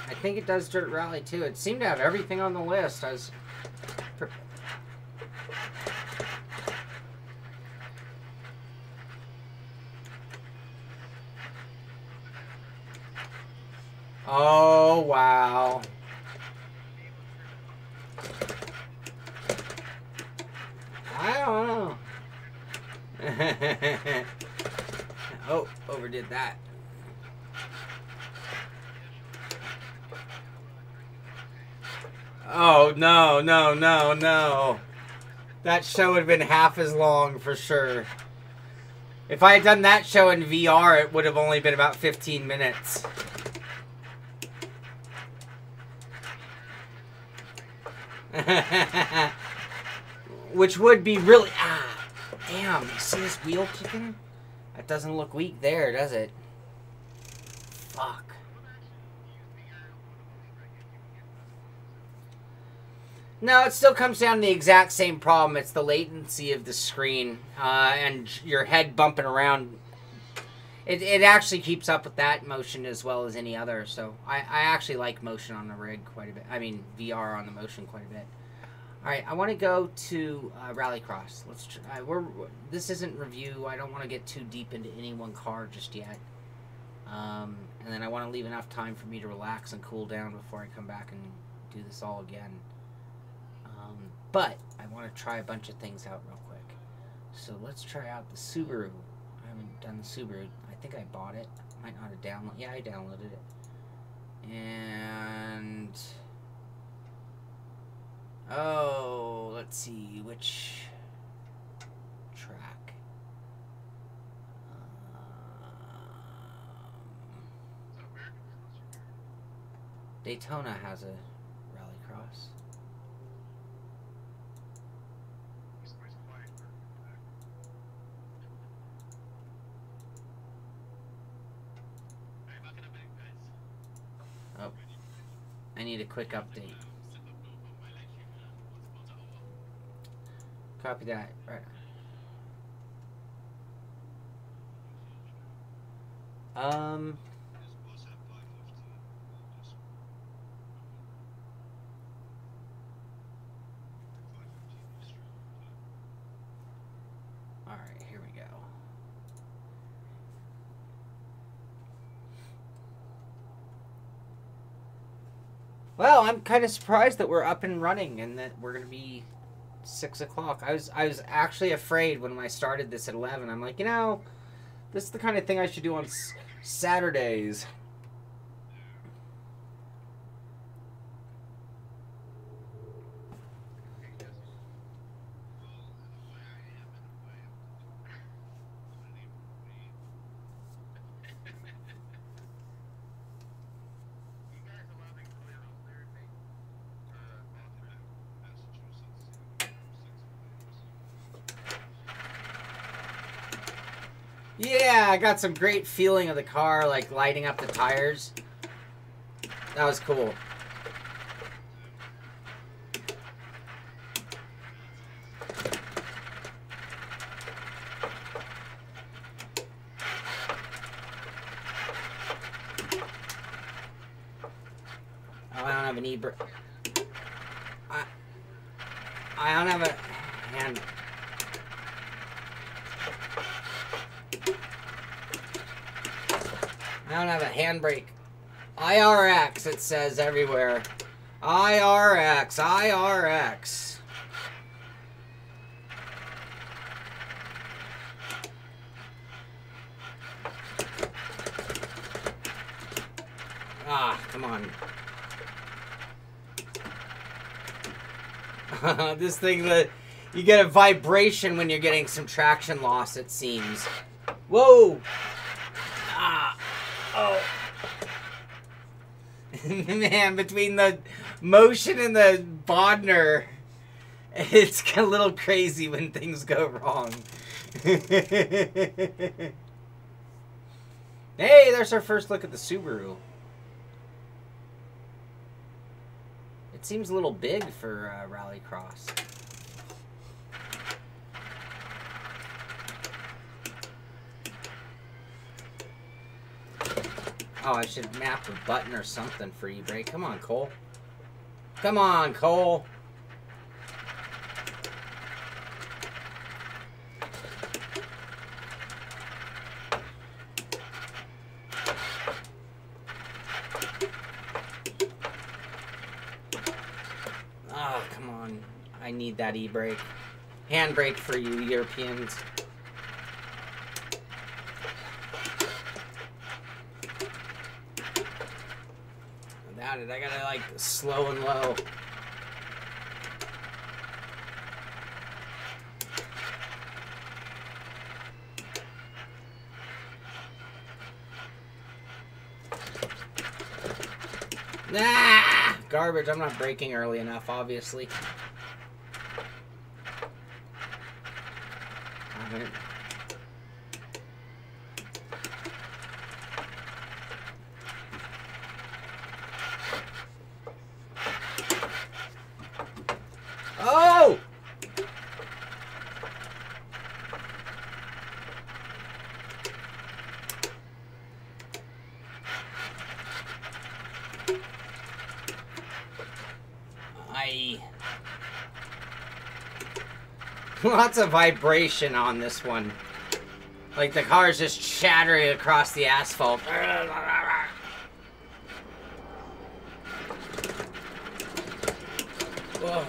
I think it does Dirt Rally too. It seemed to have everything on the list. Oh, wow. I don't know. Oh, overdid that. Oh, no, no, no, no. That show would have been half as long for sure. If I had done that show in VR, it would have only been about 15 minutes. Which would be really... Ah, damn, you see this wheel kicking? That doesn't look weak there, does it? Fuck. No, it still comes down to the exact same problem. It's the latency of the screen and your head bumping around. It actually keeps up with that motion as well as any other. So I actually like motion on the rig quite a bit. I mean, VR on the motion quite a bit. All right, I want to go to Rallycross. Let's try. This isn't review. I don't want to get too deep into any one car just yet. And then I want to leave enough time for me to relax and cool down before I come back and do this all again. But I want to try a bunch of things out real quick. So let's try out the Subaru. I haven't done the Subaru. I think I bought it. Might not have downloaded. Yeah, I downloaded it. And oh, let's see which track. Daytona has a Rallycross. Oh, I need a quick update. Copy that. Right. All right, here we go. Well, I'm kind of surprised that we're up and running and that we're gonna be 6 o'clock. I was actually afraid when I started this at 11. I'm like, you know, this is the kind of thing I should do on Saturdays. Yeah, I got some great feeling of the car, like lighting up the tires. That was cool. Oh, I don't have an e-brake. I don't have a hand. I don't have a handbrake. IRX, it says everywhere. IRX, IRX. Ah, come on. This thing, you get a vibration when you're getting some traction loss, it seems. Whoa! Ah! Oh! Man, between the motion and the Bodner, it's a little crazy when things go wrong. Hey, there's our first look at the Subaru. It seems a little big for Rallycross. Oh, I should map a button or something for e-brake. Come on, Cole. Come on, Cole. Oh, come on. I need that e-brake. Handbrake for you Europeans. Without it, I gotta like slow and low. Ah! Garbage. I'm not braking early enough, obviously. Alright. Oh! Lots of vibration on this one. Like the car's just shattering across the asphalt. Whoa.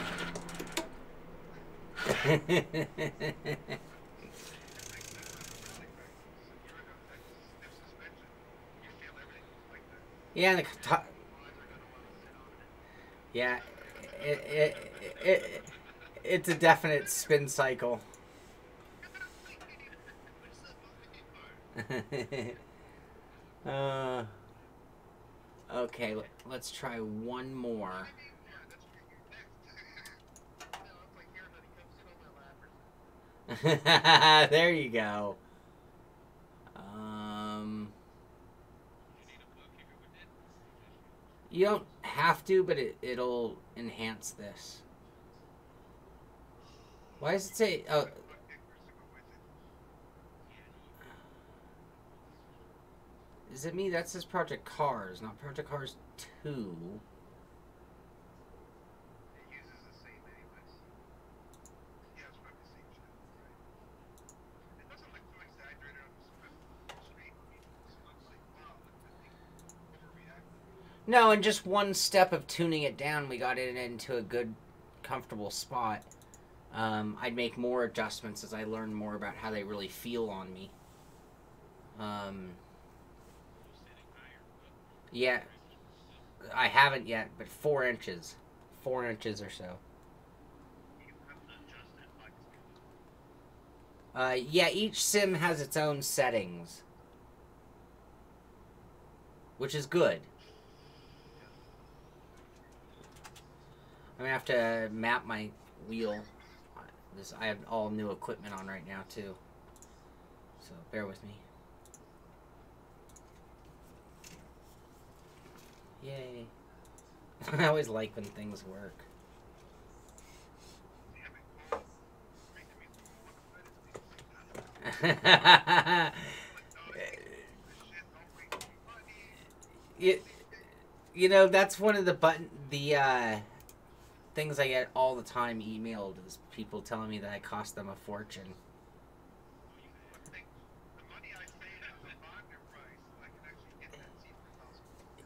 Yeah, yeah, it's a definite spin cycle. Okay, let's try one more. There you go. You don't have to, but it'll enhance this. Why does it say... Oh. Is it me? That says Project Cars, not Project Cars 2. No, in just one step of tuning it down, we got it into a good, comfortable spot. I'd make more adjustments as I learn more about how they really feel on me. Yeah, I haven't yet, but 4 inches. 4 inches or so. Yeah, each sim has its own settings. Which is good. I'm gonna have to map my wheel. I have all new equipment on right now too, so bear with me. Yay! I always like when things work. You know, that's one of the things I get all the time emailed is people telling me that I cost them a fortune.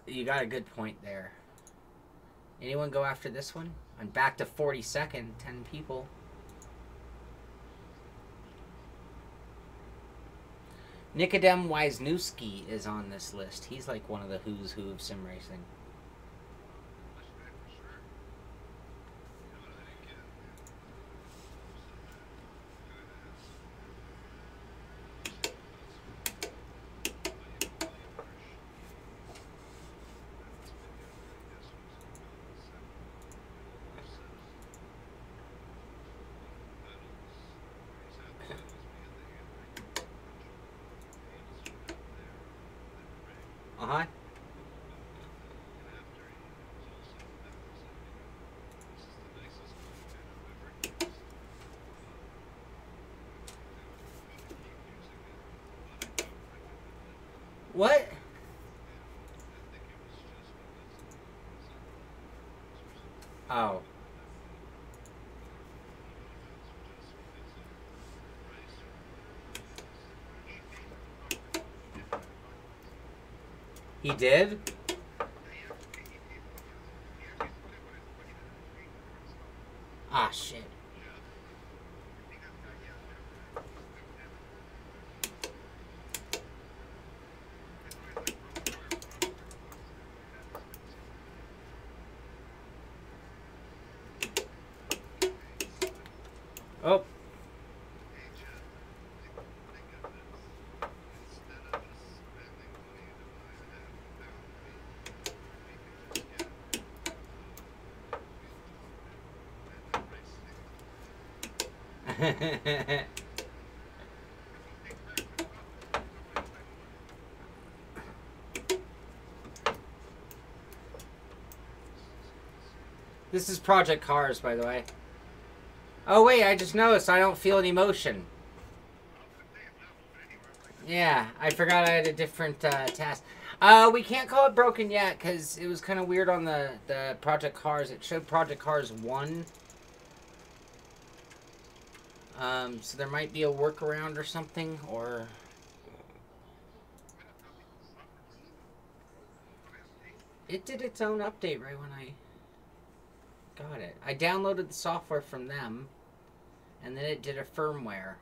You got a good point there. Anyone go after this one? I'm back to 42nd, 10 people. Nikodem Wisniewski is on this list. He's like one of the who's who of sim racing. Uh-huh. What? Oh. He did? Ah, shit. Oh. This is Project Cars, by the way. Oh, wait, I just noticed I don't feel any motion. Yeah, I forgot I had a different task. We can't call it broken yet, because it was kind of weird on the Project Cars. It showed Project Cars 1. So there might be a workaround or something, or... It did its own update right when I got it. I downloaded the software from them, and then it did a firmware.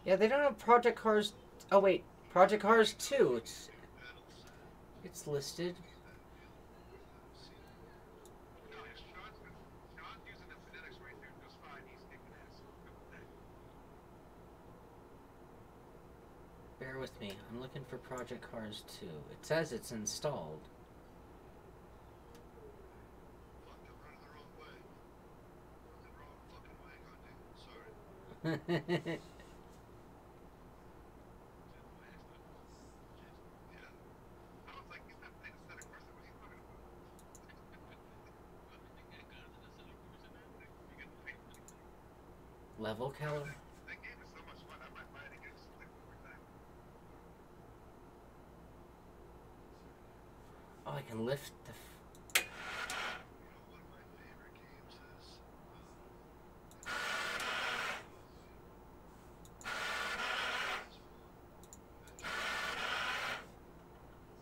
Yeah, they don't have Project Cars... Oh, wait. Project Cars 2. It's listed. Bear with me. I'm looking for Project Cars 2. It says it's installed. Level caliber? Oh, I can lift the...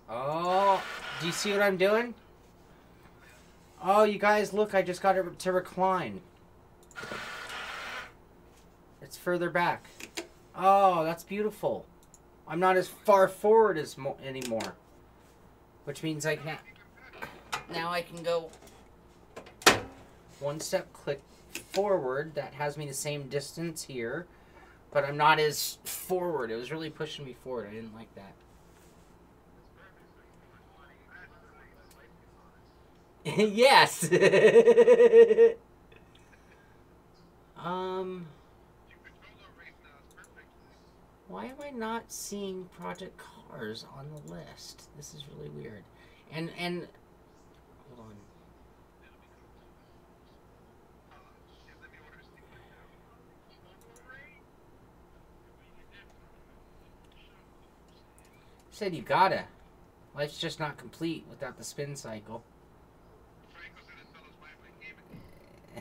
Oh, do you see what I'm doing? Oh, you guys, look, I just got it to recline. It's further back. Oh, that's beautiful. I'm not as far forward as anymore. Which means I can... Now I can go one step click forward. That has me the same distance here. But I'm not as forward. It was really pushing me forward. I didn't like that. Yes! Why am I not seeing Project Cars on the list? This is really weird. And hold on. Said you gotta. Life's just not complete without the spin cycle.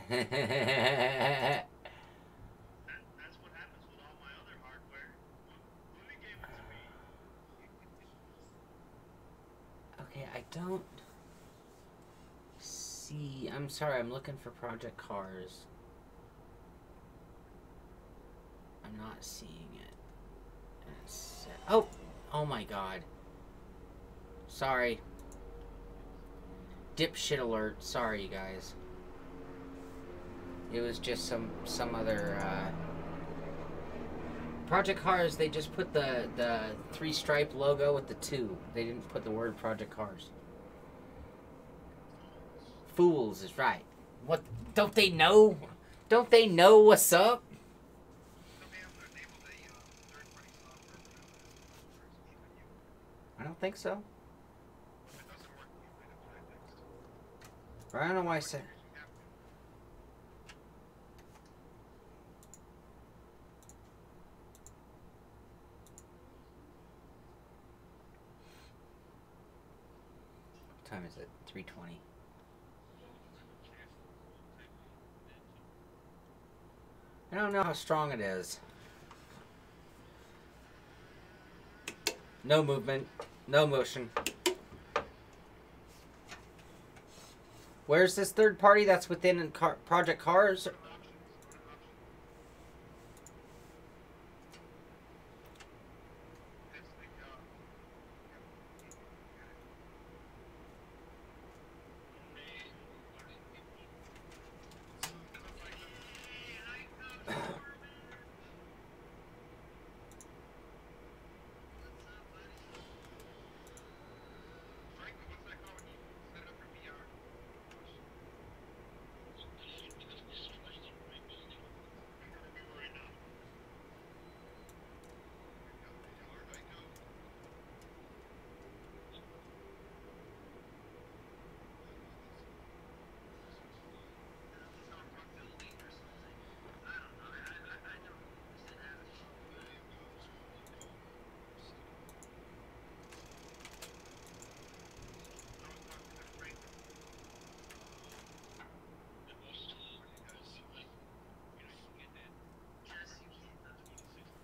Okay, I don't see... I'm sorry, I'm looking for Project Cars. I'm not seeing it. Oh! Oh my god. Sorry. Dipshit alert. Sorry, you guys. It was just some other, Project Cars, they just put the 3-stripe logo with the 2. They didn't put the word Project Cars. Fools is right. What? Don't they know? Don't they know what's up? I don't think so. Or I don't know why I said. What time is it? 3:20. I don't know how strong it is. No movement. No motion. Where's this third party that's within Project Cars?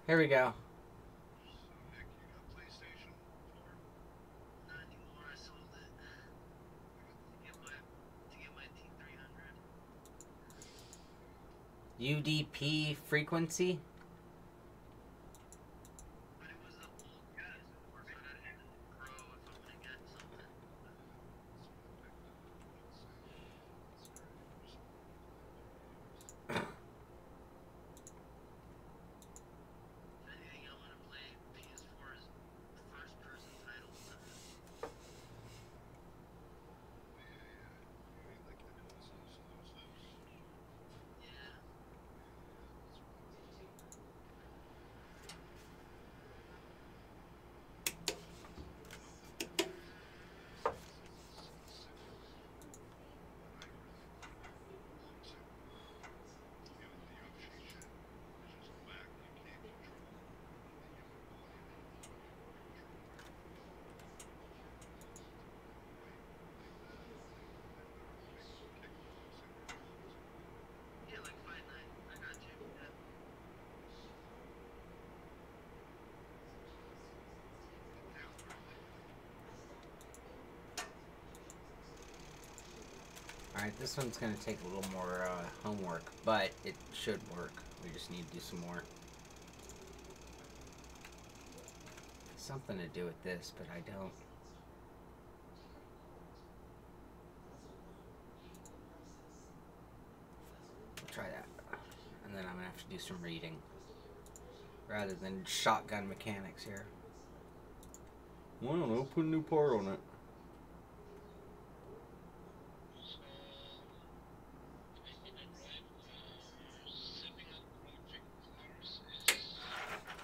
Here we go. UDP frequency. Alright, this one's going to take a little more homework, but it should work. We just need to do some more. Something to do with this, but I don't. We'll try that. And then I'm going to have to do some reading. Rather than shotgun mechanics here. I don't know, put a new part on it.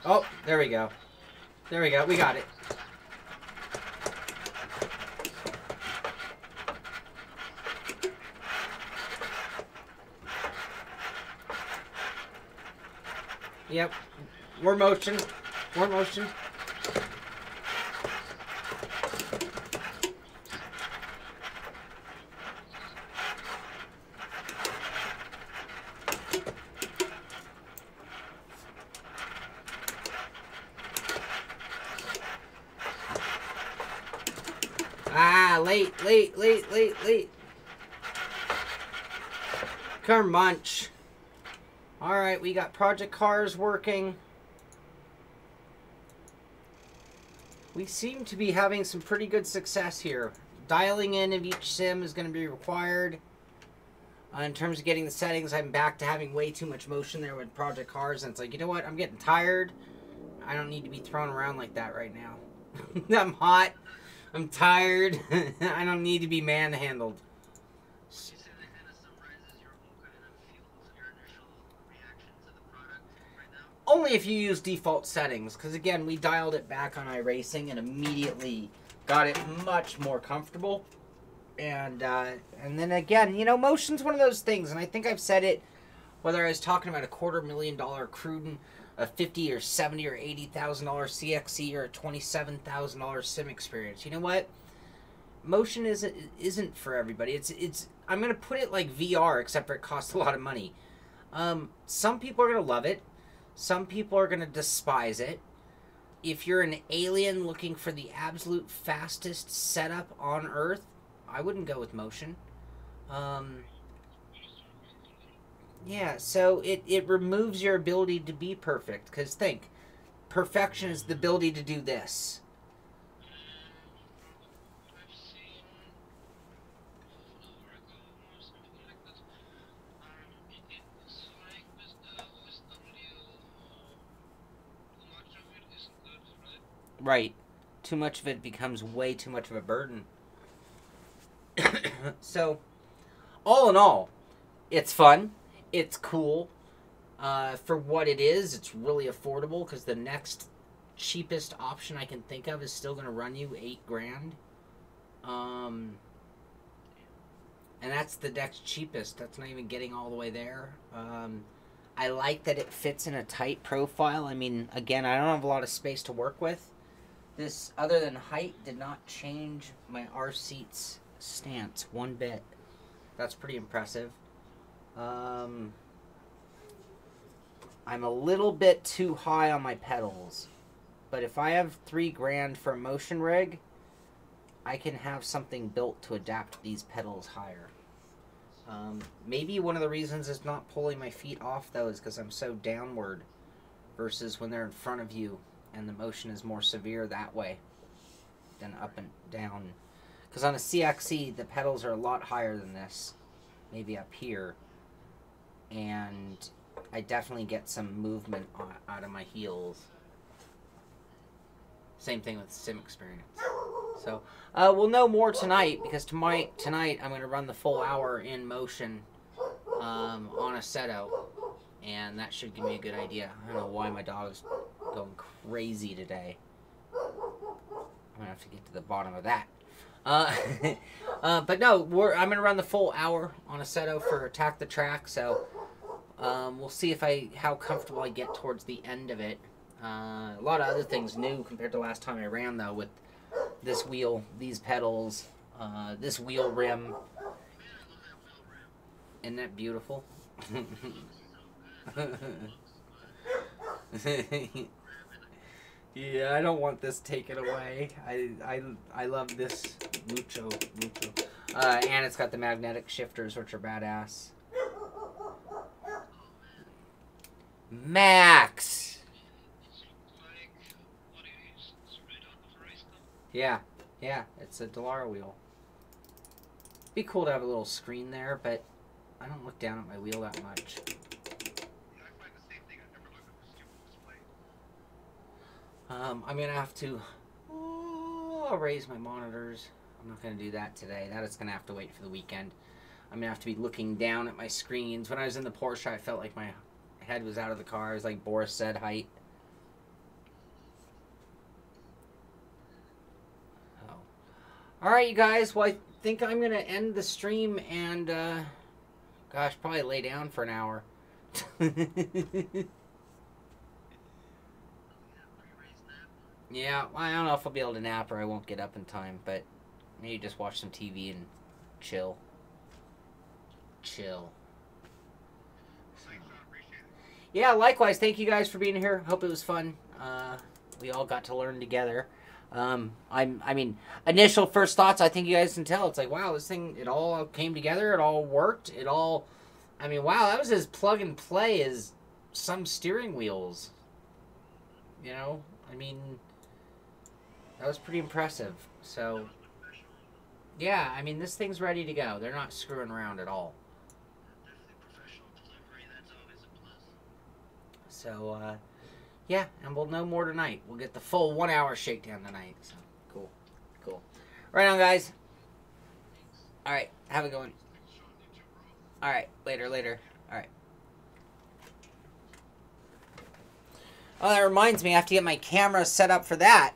Oh, there we go. There we go. We got it. Yep. More motion. More motion. Late. Car munch. Alright, we got Project Cars working. we seem to be having some pretty good success here. Dialing in of each sim is going to be required. In terms of getting the settings, I'm back to having way too much motion there with Project Cars, and it's like, you know what? I'm getting tired. I don't need to be thrown around like that right now. I'm hot. I'm tired. I don't need to be manhandled. Only if you use default settings, because again, we dialed it back on iRacing and immediately got it much more comfortable. And then again, you know, motion's one of those things, and I think I've said it, whether I was talking about a $250,000 Cruden, a $50 or $70 or $80,000 CXE, or a $27,000 sim experience. You know what? Motion isn't for everybody. It's I'm gonna put it like VR, except for it costs a lot of money. Some people are gonna love it. Some people are gonna despise it. If you're an alien looking for the absolute fastest setup on Earth, I wouldn't go with motion. Yeah, so it removes your ability to be perfect. Because think, perfection is the ability to do this. Right. Too much of it becomes way too much of a burden. So, all in all, it's fun. It's cool. For what it is, it's really affordable because the next cheapest option I can think of is still going to run you $8,000. And that's the next cheapest. That's not even getting all the way there. I like that it fits in a tight profile. I mean, again, I don't have a lot of space to work with. This, other than height, did not change my Rseat's stance one bit. That's pretty impressive. I'm a little bit too high on my pedals, but if I have $3,000 for a motion rig, I can have something built to adapt these pedals higher. Maybe one of the reasons it's not pulling my feet off though is because I'm so downward versus when they're in front of you and the motion is more severe that way than up and down. Because on a CXE, the pedals are a lot higher than this, maybe up here, and I definitely get some movement out of my heels. Same thing with sim experience. So we'll know more tonight, because tonight I'm going to run the full hour in motion on a Seto, and that should give me a good idea. I don't know why my dog's going crazy today. I'm going to have to get to the bottom of that. But no, I'm going to run the full hour on a Seto for Attack the Track, so we'll see how comfortable I get towards the end of it. A lot of other things new compared to last time I ran, though, with this wheel, these pedals, this wheel rim. Isn't that beautiful? Yeah, I don't want this taken away. I love this mucho. And it's got the magnetic shifters, which are badass. Max! Yeah, it's a Delara wheel. Be cool to have a little screen there, but I don't look down at my wheel that much. I'm gonna have to raise my monitors. I'm not gonna do that today. That is gonna have to wait for the weekend. I'm gonna have to be looking down at my screens. When I was in the Porsche, I felt like my head was out of the car. It was like Boris said, height. Oh. All right, you guys. Well, I think I'm gonna end the stream and, gosh, probably lay down for an hour. Yeah, I don't know if I'll be able to nap or I won't get up in time, but maybe just watch some TV and chill. Yeah, likewise. Thank you guys for being here. Hope it was fun. We all got to learn together. I mean, initial first thoughts, I think you guys can tell. It's like, wow, this thing, it all came together. It all worked. I mean, wow, that was as plug and play as some steering wheels. You know, I mean, That was pretty impressive. So, yeah, I mean, this thing's ready to go. They're not screwing around at all. So, yeah, and we'll know more tonight. We'll get the full 1 hour shakedown tonight. So, cool. Cool. Right on, guys. All right, have a good one. All right, later. All right. Oh, that reminds me, I have to get my camera set up for that.